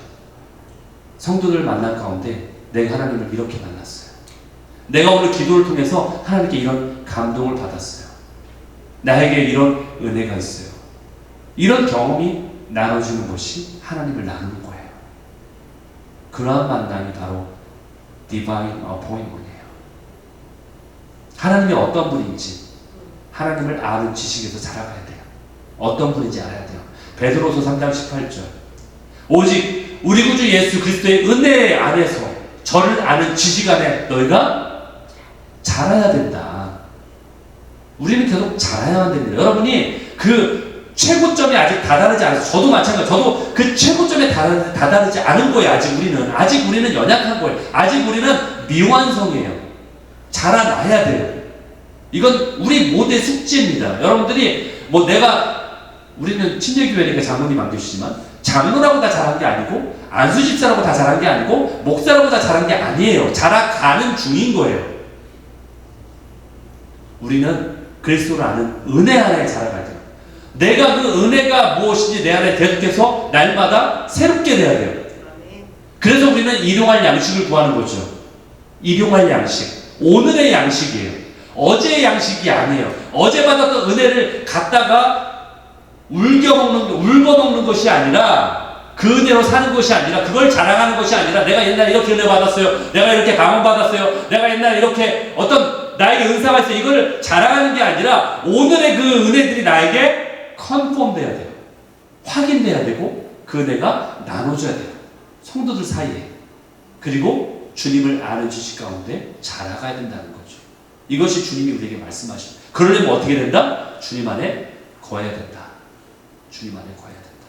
성도들 만난 가운데 내가 하나님을 이렇게 만났어요. 내가 오늘 기도를 통해서 하나님께 이런 감동을 받았어요. 나에게 이런 은혜가 있어요. 이런 경험이 나눠주는 것이 하나님을 나누는 거예요. 그러한 만남이 바로 디바인 어포인먼이에요. 하나님이 어떤 분인지 하나님을 아는 지식에서 자라가야 돼요. 어떤 분인지 알아야 돼요. 베드로서 3장 18절. 오직 우리 구주 예수 그리스도의 은혜 안에서 저를 아는 지식 안에 너희가 자라야 된다. 우리는 계속 자라야만 됩니다. 여러분이 그 최고점에 아직 다다르지 않아서, 저도 마찬가지. 저도 그 최고점에 다다르지 않은 거예요. 아직 우리는 연약한 거예요. 아직 우리는 미완성이에요. 자라나야 돼요. 이건 우리 모두의 숙제입니다. 여러분들이 우리는 침례교회니까 장로님 안 계시지만 장로라고 다 자란 게 아니고 안수집사라고 다 자란 게 아니고 목사라고 다 자란 게 아니에요. 자라가는 중인 거예요. 우리는 그리스도를 아는 은혜 안에 자라가야 돼요. 내가 그 은혜가 무엇인지 내 안에 대득해서 날마다 새롭게 돼야 돼요. 그래서 우리는 일용할 양식을 구하는 거죠. 일용할 양식. 오늘의 양식이에요. 어제의 양식이 아니에요. 어제 받았던 은혜를 갖다가 울고 먹는 것이 아니라, 그 은혜로 사는 것이 아니라, 그걸 자랑하는 것이 아니라, 내가 옛날에 이렇게 은혜 받았어요. 내가 이렇게 강원 받았어요. 내가 옛날에 이렇게 어떤 나에게 은사가 있어요. 이걸 자랑하는 게 아니라 오늘의 그 은혜들이 나에게 컨펌 돼야 돼요. 확인돼야 되고 그 은혜가 나눠줘야 돼요. 성도들 사이에. 그리고 주님을 아는 지식 가운데 자라가야 된다는 거죠. 이것이 주님이 우리에게 말씀하십니다. 그러려면 어떻게 된다? 주님 안에 거해야 된다. 주님 안에 거해야 된다.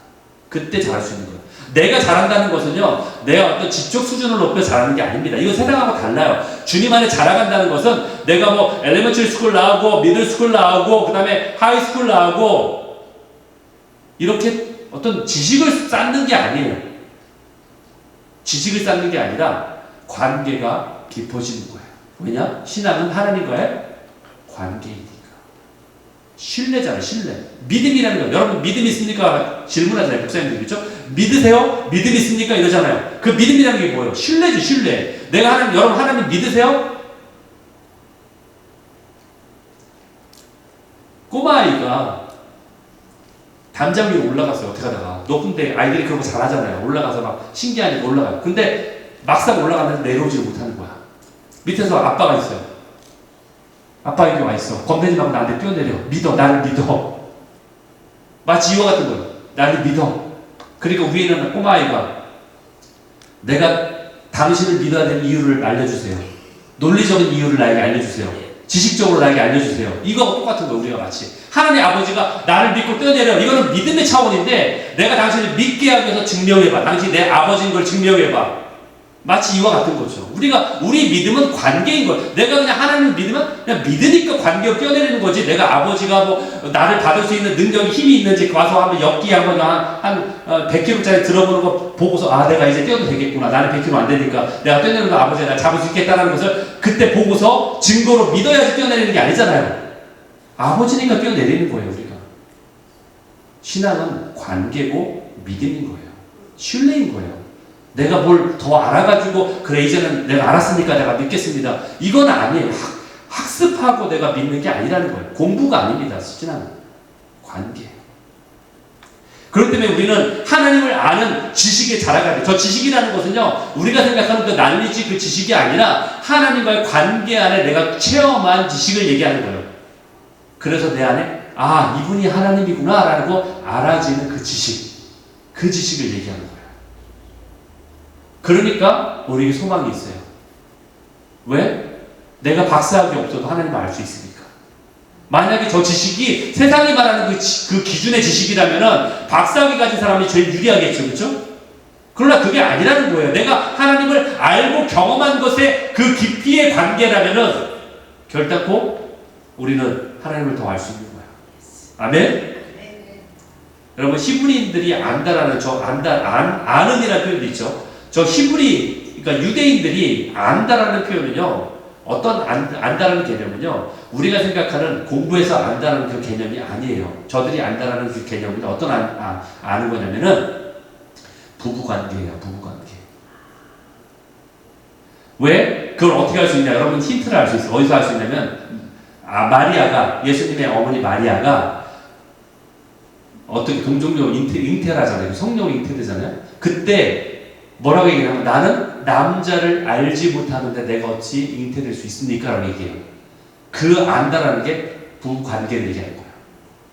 그때 잘할 수 있는 거예요. 내가 잘한다는 것은요, 내가 어떤 지적 수준을 높여 잘하는 게 아닙니다. 이건 세상하고 달라요. 주님 안에 자라간다는 것은 내가 엘레멘터리 스쿨 나오고 미들 스쿨 나오고 그 다음에 하이 스쿨 나오고 이렇게 어떤 지식을 쌓는 게 아니에요. 지식을 쌓는 게 아니라 관계가 깊어지는 거예요. 왜냐? 신앙은 하나님과의 관계이니까. 신뢰잖아요. 신뢰. 믿음이라는 거. 여러분 믿음 있습니까? 질문하잖아요. 목사님들. 그렇죠? 믿으세요? 믿음 있습니까? 이러잖아요. 그 믿음이라는 게 뭐예요? 신뢰죠, 신뢰. 내가 하나님, 여러분 하나님 믿으세요? 꼬마아이가 담장 위로 올라갔어요. 어떻게 하다가. 높은데 아이들이 그런 거 잘하잖아요. 올라가서 막 신기하니까 올라가요. 근데 막상 올라갔는데 내려오지 못하는 거야. 밑에서 아빠가 있어요. 아빠 여기 와 있어. 겁내지 말고 나한테 뛰어내려. 믿어. 나를 믿어. 마치 이와 같은 거예요. 나를 믿어. 그리고 위에 있는 꼬마아이가 내가 당신을 믿어야 되는 이유를 알려주세요. 논리적인 이유를 나에게 알려주세요. 지식적으로 나에게 알려주세요. 이거하고 똑같은 거예요. 우리가 마치 하나님 아버지가 나를 믿고 뛰어내려. 이거는 믿음의 차원인데 내가 당신을 믿게 하기 위해서 증명해봐. 당신이 내 아버지인 걸 증명해봐. 마치 이와 같은 거죠. 우리 믿음은 관계인 거예요. 내가 그냥 하나님을 믿으면 그냥 믿으니까 관계로 뛰어내리는 거지. 내가 아버지가 뭐 나를 받을 수 있는 능력이 힘이 있는지 와서 한번 엮기 한번 한 100kg짜리 들어보는 거 보고서 아 내가 이제 뛰어도 되겠구나. 나는 100kg 안 되니까 내가 뛰어내는 거 아버지가 나 잡을 수 있겠다라는 것을 그때 보고서 증거로 믿어야지 뛰어내리는 게 아니잖아요. 아버지니까 뛰어내리는 거예요. 우리가. 신앙은 관계고 믿음인 거예요. 신뢰인 거예요. 내가 뭘 더 알아가지고 그래 이제는 내가 알았으니까 내가 믿겠습니다. 이건 아니에요. 학습하고 내가 믿는 게 아니라는 거예요. 공부가 아닙니다. 신앙은 관계예요. 그렇기 때문에 우리는 하나님을 아는 지식에 자라가야 돼요. 저 지식이라는 것은요 우리가 생각하는 그 난리지 그 지식이 아니라 하나님과의 관계 안에 내가 체험한 지식을 얘기하는 거예요. 그래서 내 안에 아 이분이 하나님이구나 라고 알아지는 그 지식을 얘기하는 거예요. 그러니까 우리에게 소망이 있어요. 왜? 내가 박사학위 없어도 하나님을 알 수 있으니까. 만약에 저 지식이 세상이 말하는 그 기준의 지식이라면은 박사학위 가진 사람이 제일 유리하겠죠. 그렇죠? 그러나 그게 아니라는 거예요. 내가 하나님을 알고 경험한 것의 그 깊이의 관계라면은 결단코 우리는 하나님을 더 알 수 있는 거예요. 아멘? 여러분 히브리인들이 안다라는 아는이라는 표현도 있죠. 저 히브리, 그러니까 유대인들이 안다라는 표현은요, 어떤 안다라는 개념은요, 우리가 생각하는 공부해서 안다라는 그 개념이 아니에요. 저들이 안다라는 그 개념은 어떤 아는 거냐면은, 부부관계예요, 부부관계. 왜? 그걸 어떻게 할 수 있냐? 여러분 힌트를 알 수 있어요. 어디서 알 수 있냐면, 마리아가, 예수님의 어머니 마리아가, 어떻게 동정녀 잉태를 하잖아요. 성령 잉태되잖아요. 그때, 뭐라고 얘기하면 나는 남자를 알지 못하는데 내가 어찌 잉태될 수 있습니까? 라고 얘기해요. 그 안다라는 게 부관계를 얘기하는 거예요.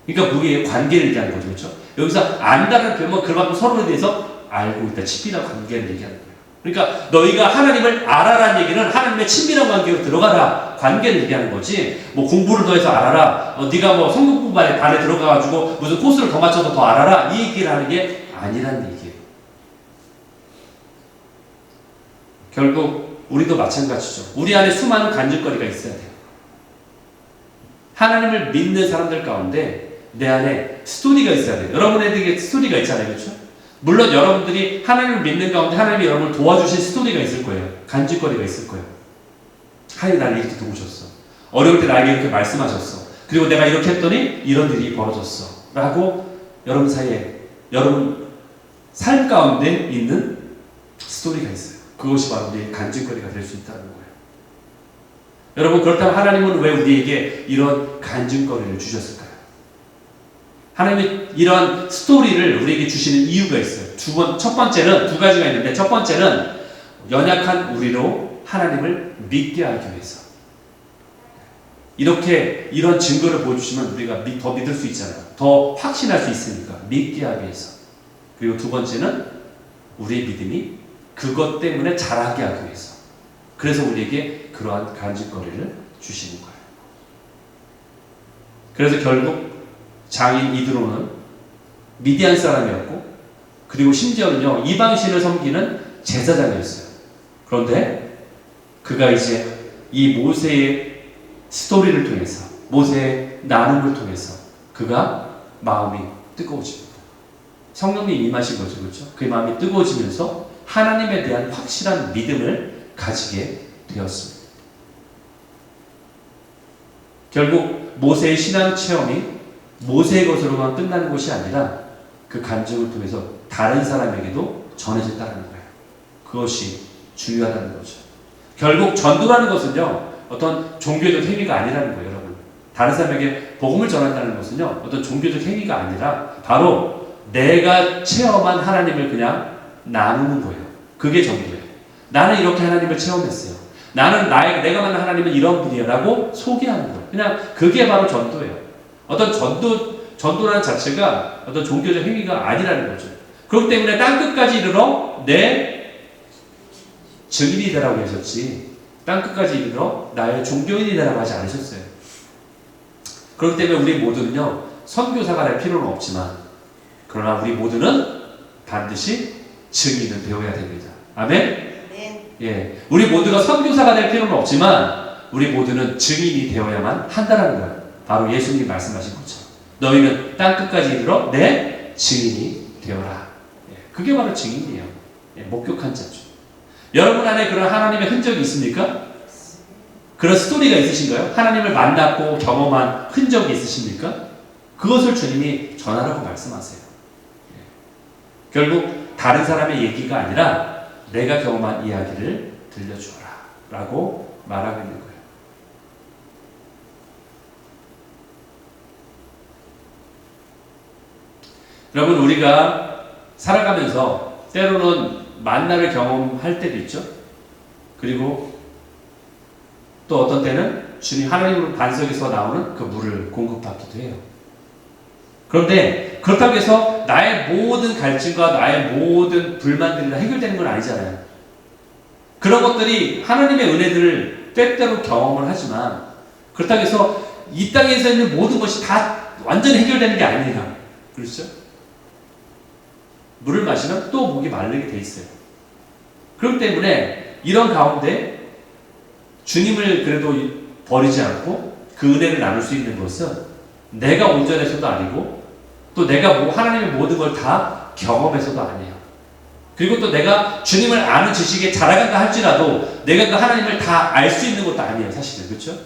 그러니까 그게 관계를 얘기하는 거죠. 그렇죠? 여기서 안다라는 표현은 그만큼 서로에 대해서 알고 있다. 친밀한 관계를 얘기하는 거예요. 그러니까 너희가 하나님을 알아라는 얘기는 하나님의 친밀한 관계로 들어가라. 관계를 얘기하는 거지. 뭐 공부를 더 해서 알아라. 네가 뭐 성경 공부반에 들어가가지고 무슨 코스를 더 맞춰서 더 알아라. 이 얘기를 하는 게 아니라는 얘기예요. 결국 우리도 마찬가지죠. 우리 안에 수많은 간증거리가 있어야 돼요. 하나님을 믿는 사람들 가운데 내 안에 스토리가 있어야 돼요. 여러분에게 스토리가 있잖아요. 그렇죠? 물론 여러분들이 하나님을 믿는 가운데 하나님이 여러분을 도와주신 스토리가 있을 거예요. 간증거리가 있을 거예요. 하나님 나를 이렇게 도우셨어. 어려울 때 나에게 이렇게 말씀하셨어. 그리고 내가 이렇게 했더니 이런 일이 벌어졌어. 라고 여러분 사이에 여러분 삶 가운데 있는 스토리가 있어요. 그것이 바로 우리의 간증거리가 될 수 있다는 거예요. 여러분 그렇다면 하나님은 왜 우리에게 이런 간증거리를 주셨을까요? 하나님이 이런 스토리를 우리에게 주시는 이유가 있어요. 첫 번째는 두 가지가 있는데 첫 번째는 연약한 우리로 하나님을 믿게 하기 위해서. 이렇게 이런 증거를 보여주시면 우리가 더 믿을 수 있잖아요. 더 확신할 수 있으니까 믿게 하기 위해서. 그리고 두 번째는 우리의 믿음이 그것 때문에 자라게 하기 위해서. 그래서 우리에게 그러한 간증거리를 주시는 거예요. 그래서 결국 장인 이드로는 미디안 사람이었고 그리고 심지어는요 이방신을 섬기는 제사장이었어요. 그런데 그가 이제 이 모세의 스토리를 통해서 모세의 나눔을 통해서 그가 마음이 뜨거워집니다. 성령님이 임하신 거죠. 그렇죠? 그의 마음이 뜨거워지면서 하나님에 대한 확실한 믿음을 가지게 되었습니다. 결국 모세의 신앙 체험이 모세의 것으로만 끝나는 것이 아니라 그 간증을 통해서 다른 사람에게도 전해졌다는 거예요. 그것이 중요하다는 거죠. 결국 전도라는 것은요, 어떤 종교적 행위가 아니라는 거예요, 여러분. 다른 사람에게 복음을 전한다는 것은요, 어떤 종교적 행위가 아니라 바로 내가 체험한 하나님을 그냥 나누는 거예요. 그게 전도예요. 나는 이렇게 하나님을 체험했어요. 나는 내가 만난 하나님은 이런 분이에요. 라고 소개하는 거예요. 그냥 그게 바로 전도예요. 어떤 전도라는 자체가 어떤 종교적 행위가 아니라는 거죠. 그렇기 때문에 땅끝까지 이르러 내 증인이 되라고 하셨지, 땅끝까지 이르러 나의 종교인이 되라고 하지 않으셨어요. 그렇기 때문에 우리 모두는요, 선교사가 될 필요는 없지만, 그러나 우리 모두는 반드시 증인은 되어야 됩니다. 아멘? 예, 우리 모두가 선교사가 될 필요는 없지만 우리 모두는 증인이 되어야만 한다는 거예요. 바로 예수님이 말씀하신 것처럼 너희는 땅끝까지 이르러 내 증인이 되어라. 예, 그게 바로 증인이에요. 예, 목격한 자죠. 여러분 안에 그런 하나님의 흔적이 있습니까? 그런 스토리가 있으신가요? 하나님을 만났고 경험한 흔적이 있으십니까? 그것을 주님이 전하라고 말씀하세요. 예, 결국 다른 사람의 얘기가 아니라 내가 경험한 이야기를 들려주어라 라고 말하고 있는 거예요. 여러분, 우리가 살아가면서 때로는 만나를 경험할 때도 있죠. 그리고 또 어떤 때는 주님 하나님으로 반석에서 나오는 그 물을 공급받기도 해요. 그런데 그렇다고 해서 나의 모든 갈증과 나의 모든 불만들이 다 해결되는 건 아니잖아요. 그런 것들이 하나님의 은혜들을 때때로 경험을 하지만 그렇다고 해서 이 땅에서 있는 모든 것이 다 완전히 해결되는 게 아니에요. 그렇죠? 물을 마시면 또 목이 마르게 돼 있어요. 그렇기 때문에 이런 가운데 주님을 그래도 버리지 않고 그 은혜를 나눌 수 있는 것은 내가 온전해서도 아니고 또 내가 하나님의 모든 걸 다 경험해서도 아니에요. 그리고 또 내가 주님을 아는 지식에 자라간다 할지라도 내가 그 하나님을 다 알 수 있는 것도 아니에요, 사실은. 그렇죠?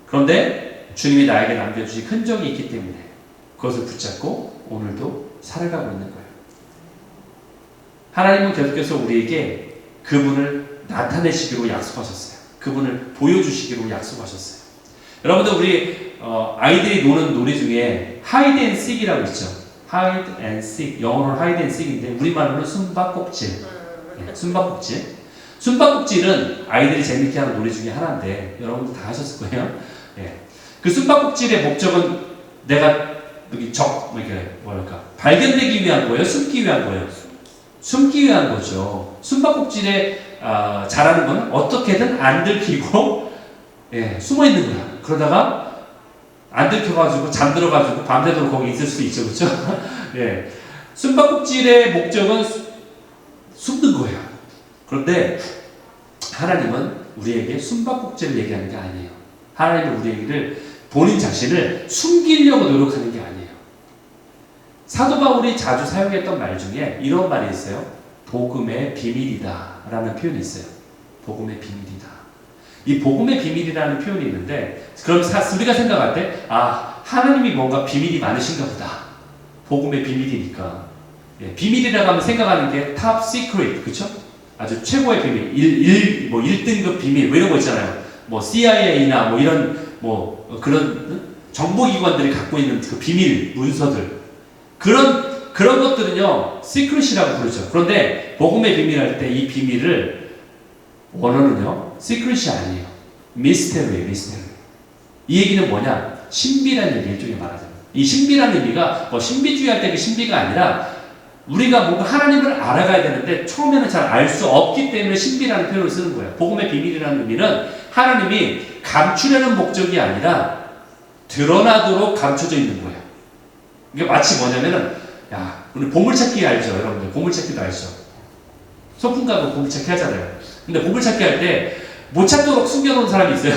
그런데 주님이 나에게 남겨주신 흔적이 있기 때문에 그것을 붙잡고 오늘도 살아가고 있는 거예요. 하나님은 계속해서 우리에게 그분을 나타내시기로 약속하셨어요. 그분을 보여주시기로 약속하셨어요. 여러분들, 우리 아이들이 노는 놀이 중에 하이드 앤 씩이라고 있죠. 하이드 앤 씩, 영어로는 하이드 앤 씩인데 우리말로는 숨바꼭질. 네, 숨바꼭질. 숨바꼭질은 아이들이 재밌게 하는 놀이 중에 하나인데 여러분들 다 하셨을 거예요. 네. 그 숨바꼭질의 목적은 내가 여기 발견되기 위한 거예요? 숨기 위한 거예요? 숨기 위한 거죠. 숨바꼭질에 잘하는 건 어떻게든 안 들키고 숨어 있는 거야. 그러다가 안 들켜가지고 잠들어가지고 밤새도록 거기 있을 수 있죠, 그렇죠? 예, 숨바꼭질의 목적은 숨는 거예요. 그런데 하나님은 우리에게 숨바꼭질을 얘기하는 게 아니에요. 하나님은 우리에게 본인 자신을 숨기려고 노력하는 게 아니에요. 사도 바울이 자주 사용했던 말 중에 이런 말이 있어요. 복음의 비밀이다 라는 표현이 있어요. 복음의 비밀이다. 이 복음의 비밀이라는 표현이 있는데, 그럼 우리가 생각할 때, 하나님이 뭔가 비밀이 많으신가 보다. 복음의 비밀이니까. 예, 비밀이라고 하면 생각하는 게 top secret, 그쵸? 아주 최고의 비밀, 1등급 비밀, 이런 거 있잖아요. CIA나 이런, 그런 정보기관들이 갖고 있는 그 비밀 문서들. 그런 것들은요, secret이라고 부르죠. 그런데, 복음의 비밀 할 때 이 비밀을 원어는요, 시크릿이 아니에요. 미스테리예요, 미스테리. 이 얘기는 뭐냐? 신비라는 얘기, 일종의 말하자면. 이 신비라는 의미가 신비주의 할 때 그 신비가 아니라 우리가 뭔가 하나님을 알아가야 되는데 처음에는 잘 알 수 없기 때문에 신비라는 표현을 쓰는 거예요. 복음의 비밀이라는 의미는 하나님이 감추려는 목적이 아니라 드러나도록 감춰져 있는 거예요. 이게 마치 뭐냐면은, 우리 보물찾기 알죠? 여러분들 보물찾기도 알죠? 소풍 가고 보물찾기 하잖아요. 근데 보물찾기 할 때 못 찾도록 숨겨놓은 사람이 있어요.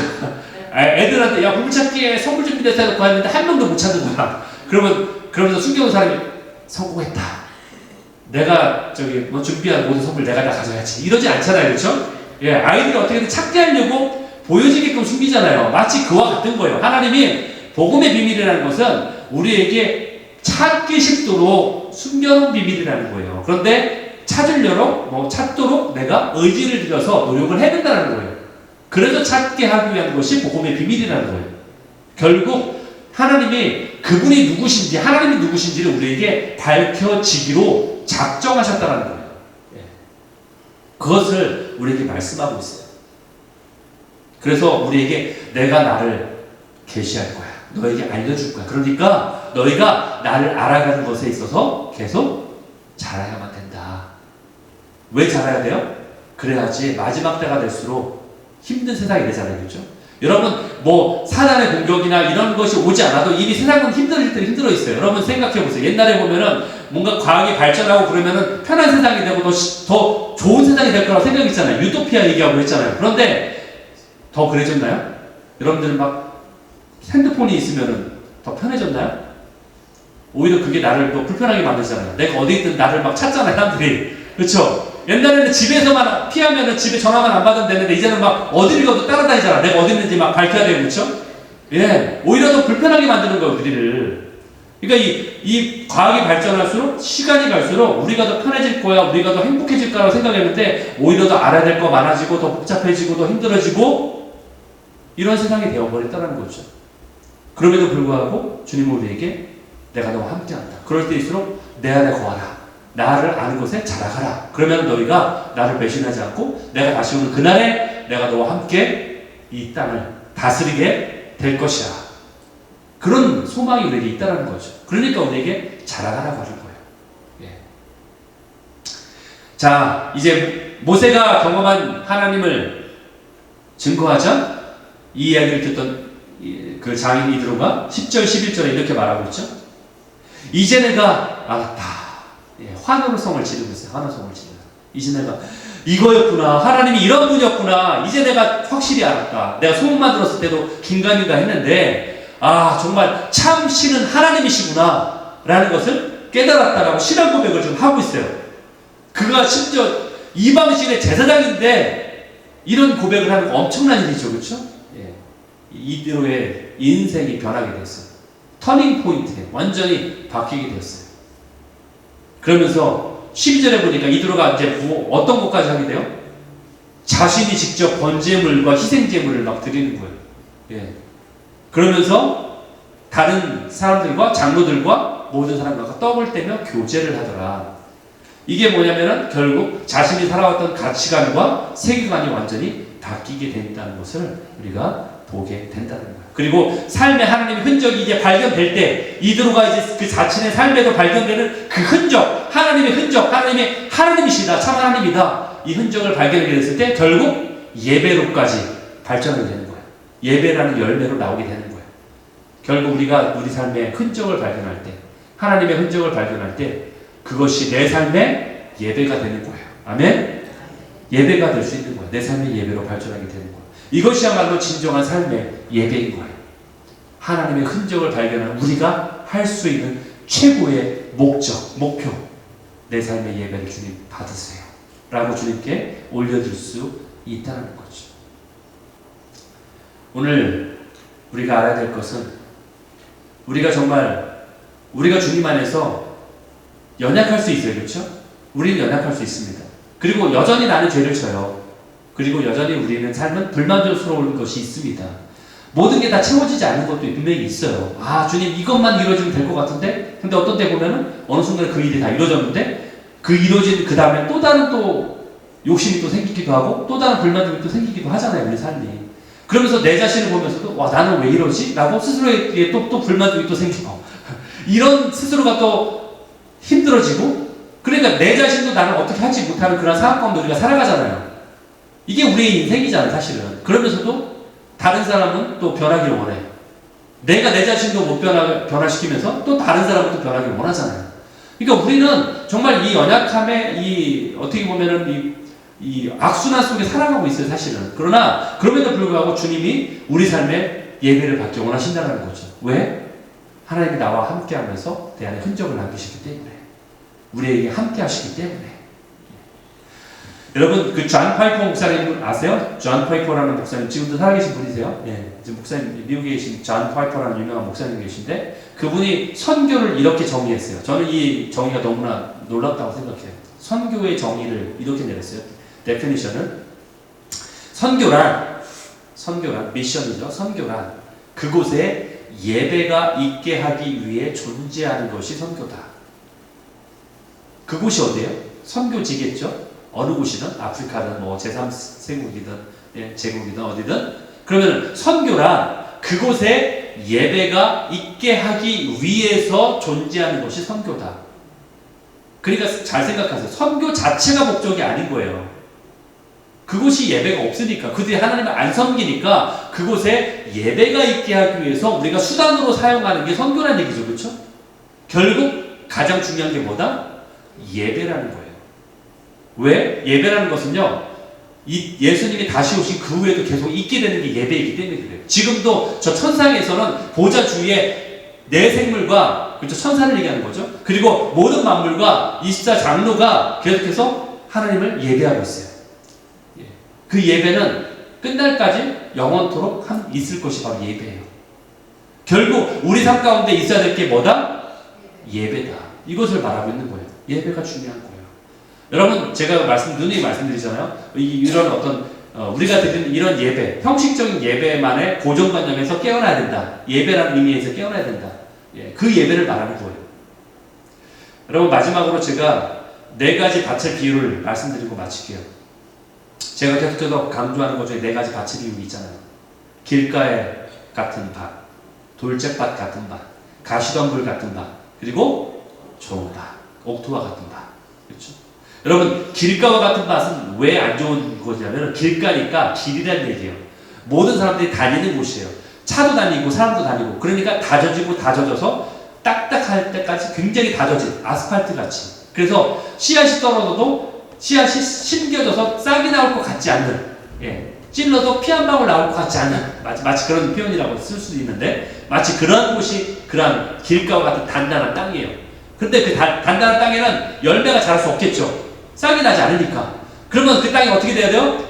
애들한테 보물찾기에 선물 준비돼서 해놓고 했는데 한 명도 못 찾는 거야. 그러면서 숨겨놓은 사람이 성공했다. 내가 준비한 모든 선물 내가 다 가져야지. 이러지 않잖아요, 그렇죠? 예, 아이들이 어떻게든 찾게 하려고 보여지게끔 숨기잖아요. 마치 그와 같은 거예요. 하나님이 복음의 비밀이라는 것은 우리에게 찾기 쉽도록 숨겨놓은 비밀이라는 거예요. 그런데 찾도록 내가 의지를 들여서 노력을 해야 된다는 거예요. 그래서 찾게 하기 위한 것이 복음의 비밀이라는 거예요. 결국 하나님이 그분이 누구신지, 하나님이 누구신지를 우리에게 밝혀지기로 작정하셨다는 거예요. 그것을 우리에게 말씀하고 있어요. 그래서 우리에게 내가 나를 계시할 거야. 너에게 알려줄 거야. 그러니까 너희가 나를 알아가는 것에 있어서 계속 자라야만 된다. 왜 자라야 돼요? 그래야지 마지막 때가 될수록 힘든 세상이 되잖아요. 그렇죠? 여러분 사단의 공격이나 이런 것이 오지 않아도 이미 세상은 힘들 때 힘들어 있어요. 여러분 생각해 보세요. 옛날에 보면은 뭔가 과학이 발전하고 그러면은 편한 세상이 되고 더 좋은 세상이 될 거라고 생각했잖아요. 유토피아 얘기하고 그랬잖아요. 그런데 더 그래졌나요? 여러분들은 막 핸드폰이 있으면은 더 편해졌나요? 오히려 그게 나를 더 불편하게 만들잖아요. 내가 어디 있든 나를 막 찾잖아요, 사람들이. 그렇죠? 옛날에는 집에서만 피하면은 집에 전화만 안 받으면 되는데 이제는 막 어디를 가도 따라다니잖아. 내가 어디 있는지 막 밝혀야 되고, 그렇죠? 예, 오히려 더 불편하게 만드는 거예요, 우리를. 그러니까 이 과학이 발전할수록 시간이 갈수록 우리가 더 편해질 거야, 우리가 더 행복해질 거라고 생각했는데 오히려 더 알아야 될 거 많아지고 더 복잡해지고 더 힘들어지고 이런 세상이 되어버렸다는 거죠. 그럼에도 불구하고 주님은 우리에게 내가 너와 함께한다. 그럴 때일수록 내 안에 거하라. 나를 아는 것에 자라가라. 그러면 너희가 나를 배신하지 않고 내가 다시 오는 그날에 내가 너와 함께 이 땅을 다스리게 될 것이야. 그런 소망이 우리에게 있다는 거죠. 그러니까 우리에게 자라가라고 하는 거예요. 예. 자, 이제 모세가 경험한 하나님을 증거하자 이 이야기를 듣던 그 장인 이드로가 10절 11절에 이렇게 말하고 있죠. 이제 내가 알았다. 예, 환호성을 지르고 있어요. 환호성을 지르고. 이제 내가 이거였구나. 하나님이 이런 분이었구나. 이제 내가 확실히 알았다. 내가 소문만 들었을 때도 긴가민가 했는데 정말 참 신은 하나님이시구나 라는 것을 깨달았다라고 신앙 고백을 지금 하고 있어요. 그가 심지어 이방신의 제사장인데 이런 고백을 하는 거 엄청난 일이죠. 그렇죠? 예. 이대로의 인생이 변하게 됐어요. 터닝 포인트에 완전히 바뀌게 됐어요. 그러면서 12절에 보니까 이드로가 이제 어떤 것까지 하게 돼요? 자신이 직접 번제물과 희생제물을 막 드리는 거예요. 예. 그러면서 다른 사람들과 장로들과 모든 사람들과 떡을 떼며 교제를 하더라. 이게 뭐냐면은 결국 자신이 살아왔던 가치관과 세계관이 완전히 바뀌게 된다는 것을 우리가 보게 된다는 거예요. 그리고 삶의 하나님의 흔적이 이제 발견될 때 이드로가 이제 그 자신의 삶에도 발견되는 그 흔적, 하나님의 흔적, 하나님이시다, 참 하나님이다. 이 흔적을 발견하게 됐을 때 결국 예배로까지 발전하게 되는 거예요. 예배라는 열매로 나오게 되는 거예요. 결국 우리가 우리 삶의 흔적을 발견할 때, 하나님의 흔적을 발견할 때 그것이 내 삶의 예배가 되는 거예요. 아멘? 예배가 될 수 있는 거예요. 내 삶의 예배로 발전하게 되는 거예요. 이것이야말로 진정한 삶의 예배인 거예요. 하나님의 흔적을 발견한 우리가 할 수 있는 최고의 목표. 내 삶의 예배를 주님 받으세요. 라고 주님께 올려줄 수 있다는 거죠. 오늘 우리가 알아야 될 것은 우리가 주님 안에서 연약할 수 있어요. 그렇죠? 우리는 연약할 수 있습니다. 그리고 여전히 나는 죄를 져요. 그리고 여전히 우리는 삶은 불만족스러운 것이 있습니다. 모든 게 다 채워지지 않는 것도 분명히 있어요. 주님 이것만 이루어지면 될 것 같은데? 근데 어떤 때 보면은 어느 순간에 그 일이 다 이루어졌는데 그 이루어진 그 다음에 또 다른 욕심이 또 생기기도 하고 또 다른 불만족이 또 생기기도 하잖아요. 우리 삶이. 그러면서 내 자신을 보면서도 나는 왜 이러지? 라고 스스로에게 또 불만족이 또 생기고 이런 스스로가 또 힘들어지고 그러니까 내 자신도 나는 어떻게 하지 못하는 그런 상황 가운데 우리가 살아가잖아요. 이게 우리의 인생이잖아요, 사실은. 그러면서도 다른 사람은 또 변하기를 원해. 내가 내 자신도 못 변화시키면서 또 다른 사람은 또 변하기를 원하잖아요. 그러니까 우리는 정말 이 연약함에 어떻게 보면은 이 악순환 속에 살아가고 있어요, 사실은. 그러나 그럼에도 불구하고 주님이 우리 삶에 예배를 받기 원하신다는 거죠. 왜? 하나님이 나와 함께하면서 내 안에 흔적을 남기시기 때문에. 우리에게 함께 하시기 때문에. 여러분 그 존 파이퍼 목사님 아세요? 존 파이퍼라는 목사님 지금도 살아계신 분이세요? 예, 지금 목사님 미국에 계신 존 파이퍼라는 유명한 목사님 계신데 그분이 선교를 이렇게 정의했어요. 저는 이 정의가 너무나 놀랍다고 생각해요. 선교의 정의를 이렇게 내렸어요. 데피니션을 선교란 미션이죠. 선교란 그곳에 예배가 있게 하기 위해 존재하는 것이 선교다. 그곳이 어디예요? 선교지겠죠. 어느 곳이든 아프리카든 뭐 제3세국이든 예, 제국이든 어디든 그러면 선교란 그곳에 예배가 있게 하기 위해서 존재하는 것이 선교다. 그러니까 잘 생각하세요. 선교 자체가 목적이 아닌 거예요. 그곳이 예배가 없으니까 그들이 하나님을 안 섬기니까 그곳에 예배가 있게 하기 위해서 우리가 수단으로 사용하는 게 선교라는 얘기죠. 그렇죠? 결국 가장 중요한 게 뭐다? 예배라는 거예요. 왜? 예배라는 것은요, 예수님이 다시 오신 그 후에도 계속 있게 되는 게 예배이기 때문에 그래요. 지금도 저 천상에서는 보좌 주위에 내 생물과, 그렇죠? 천사를 얘기하는 거죠. 그리고 모든 만물과 24장로가 계속해서 하나님을 예배하고 있어요. 예. 그 예배는 끝날까지 영원토록 있을 것이 바로 예배예요. 결국 우리 삶 가운데 있어야 될 게 뭐다? 예배다. 이것을 말하고 있는 거예요. 예배가 중요한 거예요. 여러분, 제가 누누이 말씀드리잖아요. 이런 어떤 우리가 드리는 이런 예배, 형식적인 예배만의 고정관념에서 깨어나야 된다. 예배라는 의미에서 깨어나야 된다. 예, 그 예배를 말하는 거예요. 여러분, 마지막으로 제가 4가지 밭의 비유를 말씀드리고 마칠게요. 제가 계속해서 강조하는 것 중에 4가지 밭의 비유가 있잖아요. 길가에 같은 밭, 돌짝밭 같은 밭, 가시덤불 같은 밭, 그리고 좋은 밭, 옥토와 같은 밭. 그렇죠? 여러분, 길가와 같은 밭은 왜 안 좋은 곳이냐면 길가니까 길이라는 얘기예요. 모든 사람들이 다니는 곳이에요. 차도 다니고 사람도 다니고 그러니까 다져지고 다져져서 딱딱할 때까지 굉장히 다져진 아스팔트 같이. 그래서 씨앗이 떨어져도 씨앗이 심겨져서 싹이 나올 것 같지 않는, 예, 찔러도 피 한 방울 나올 것 같지 않은, 마치 그런 표현이라고 쓸 수도 있는데 마치 그런 곳이 그런 길가와 같은 단단한 땅이에요. 근데 그 단단한 땅에는 열매가 자랄 수 없겠죠. 싹이 나지 않으니까. 그러면 그 땅이 어떻게 돼야 돼요?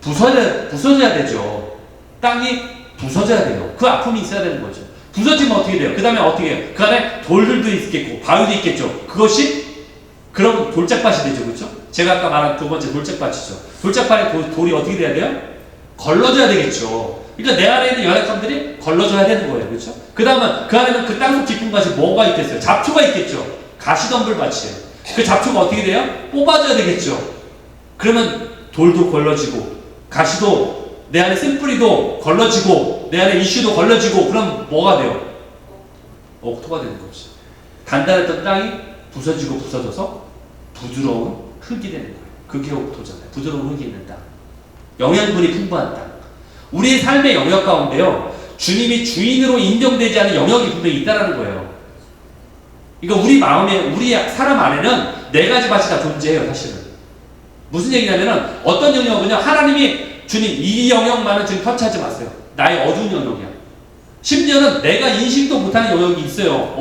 부서져야 되죠. 땅이 부서져야 돼요. 그 아픔이 있어야 되는 거죠. 부서지면 어떻게 돼요? 그 다음에 어떻게 해요? 그 안에 돌들도 있겠고 바위도 있겠죠. 그것이 그럼 돌짝밭이 되죠. 그렇죠? 제가 아까 말한 2번째 돌짝밭이죠. 돌짝밭에 돌이 어떻게 돼야 돼요? 걸러져야 되겠죠. 그러니까 내 안에 있는 연약함들이 걸러져야 되는 거예요. 그렇죠? 그 다음은 그 안에는 그 땅속 깊은 밭이 뭐가 있겠어요? 잡초가 있겠죠. 가시덤불 밭이에요. 그 잡초가 어떻게 돼요? 뽑아줘야 되겠죠. 그러면 돌도 걸러지고 가시도 내 안에 쓴뿌리도 걸러지고 내 안에 이슈도 걸러지고 그럼 뭐가 돼요? 옥토가 되는 거죠. 단단했던 땅이 부서지고 부서져서 부드러운 흙이 되는 거예요. 그게 옥토잖아요. 부드러운 흙이 있는 땅. 영양분이 풍부한 땅. 우리의 삶의 영역 가운데요, 주님이 주인으로 인정되지 않은 영역이 분명히 있다는 거예요. 그러니까 우리 마음에, 우리 사람 안에는 4가지 밭이 다 존재해요, 사실은. 무슨 얘기냐면은, 어떤 영역은요, 하나님이 주님, 이 영역만은 지금 터치하지 마세요. 나의 어두운 영역이야. 심지어는 내가 인식도 못하는 영역이 있어요.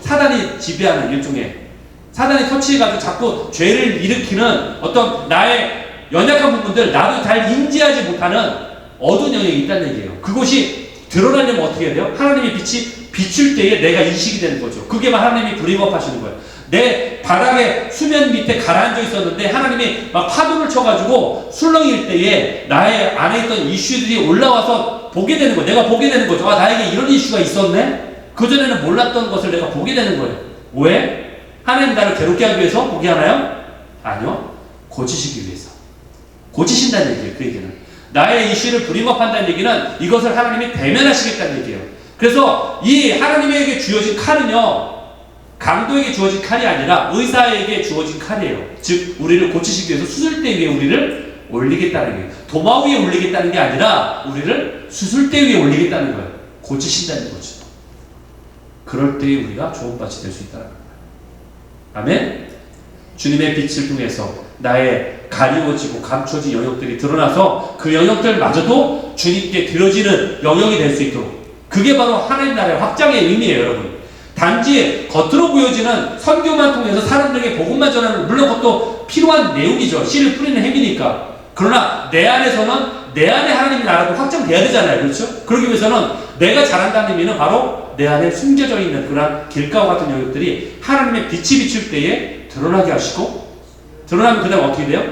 사단이 지배하는 일종의. 사단이 터치해가지고 자꾸 죄를 일으키는 어떤 나의 연약한 부분들, 나도 잘 인지하지 못하는 어두운 영역이 있다는 얘기예요. 그것이 드러나려면 어떻게 해야 돼요? 하나님의 빛이 비출 때에 내가 인식이 되는 거죠. 그게 막 하나님이 브레이크업 하시는 거예요. 내 바닥에 수면 밑에 가라앉아 있었는데 하나님이 막 파도를 쳐가지고 술렁일 때에 나의 안에 있던 이슈들이 올라와서 보게 되는 거예요. 내가 보게 되는 거죠. 아, 나에게 이런 이슈가 있었네? 그전에는 몰랐던 것을 내가 보게 되는 거예요. 왜? 하나님 나를 괴롭게 하기 위해서 보게 하나요? 아니요. 고치시기 위해서. 고치신다는 얘기예요. 그 얘기는. 나의 이슈를 브레이크업 한다는 얘기는 이것을 하나님이 대면하시겠다는 얘기예요. 그래서 이 하나님에게 주어진 칼은요, 강도에게 주어진 칼이 아니라 의사에게 주어진 칼이에요. 즉 우리를 고치시기 위해서 수술대 위에 우리를 올리겠다는 거예요. 도마 위에 올리겠다는 게 아니라 우리를 수술대 위에 올리겠다는 거예요. 고치신다는 거죠. 그럴 때에 우리가 좋은 밭이 될 수 있다는 거예요. 아멘? 주님의 빛을 통해서 나의 가리워지고 감춰진 영역들이 드러나서 그 영역들마저도 주님께 드려지는 영역이 될 수 있도록, 그게 바로 하나님 나라의 확장의 의미예요. 여러분, 단지 겉으로 보여지는 선교만 통해서 사람들에게 복음만 전하는, 물론 그것도 필요한 내용이죠. 씨를 뿌리는 행위니까. 그러나 내 안에서는 내 안에 하나님의 나라도 확정돼야 되잖아요. 그렇죠? 그러기 위해서는 내가 잘한다는 의미는 바로 내 안에 숨겨져 있는 그런 길가와 같은 영역들이 하나님의 빛이 비출 때에 드러나게 하시고, 드러나면 그 다음 어떻게 돼요?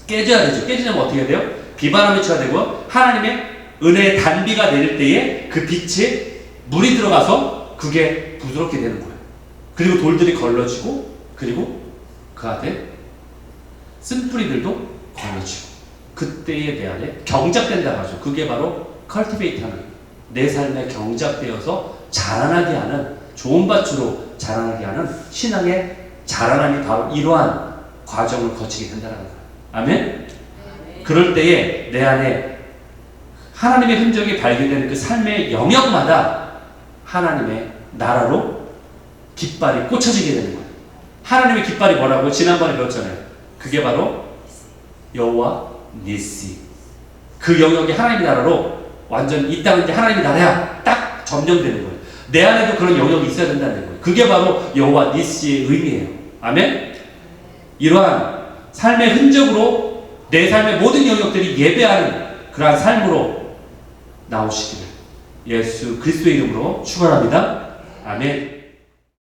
깨져야 되죠. 깨지려면 어떻게 해야 돼요? 비바람이 쳐야 되고, 하나님의 은혜의 단비가 내릴 때에 그 빛에 물이 들어가서 그게 부드럽게 되는 거예요. 그리고 돌들이 걸러지고, 그리고 그 안에 쓴뿌리들도 걸러지고, 그때에 내 안에 경작된다고 하죠. 그게 바로 cultivate 하는, 내 삶에 경작되어서 자라나게 하는, 좋은 밭으로 자라나게 하는 신앙의 자라남이 바로 이러한 과정을 거치게 된다는 거예요. 아멘? 그럴 때에 내 안에 하나님의 흔적이 발견되는 그 삶의 영역마다 하나님의 나라로 깃발이 꽂혀지게 되는 거예요. 하나님의 깃발이 뭐라고요? 지난번에 배웠잖아요. 그게 바로 여호와 니시. 그 영역이 하나님의 나라로 완전 이 땅은 이제 하나님의 나라야 딱 점령되는 거예요. 내 안에도 그런 영역이 있어야 된다는 거예요. 그게 바로 여호와 니시의 의미예요. 아멘? 이러한 삶의 흔적으로 내 삶의 모든 영역들이 예배하는 그러한 삶으로 나오시기를 예수 그리스도의 이름으로 축원합니다. 아멘.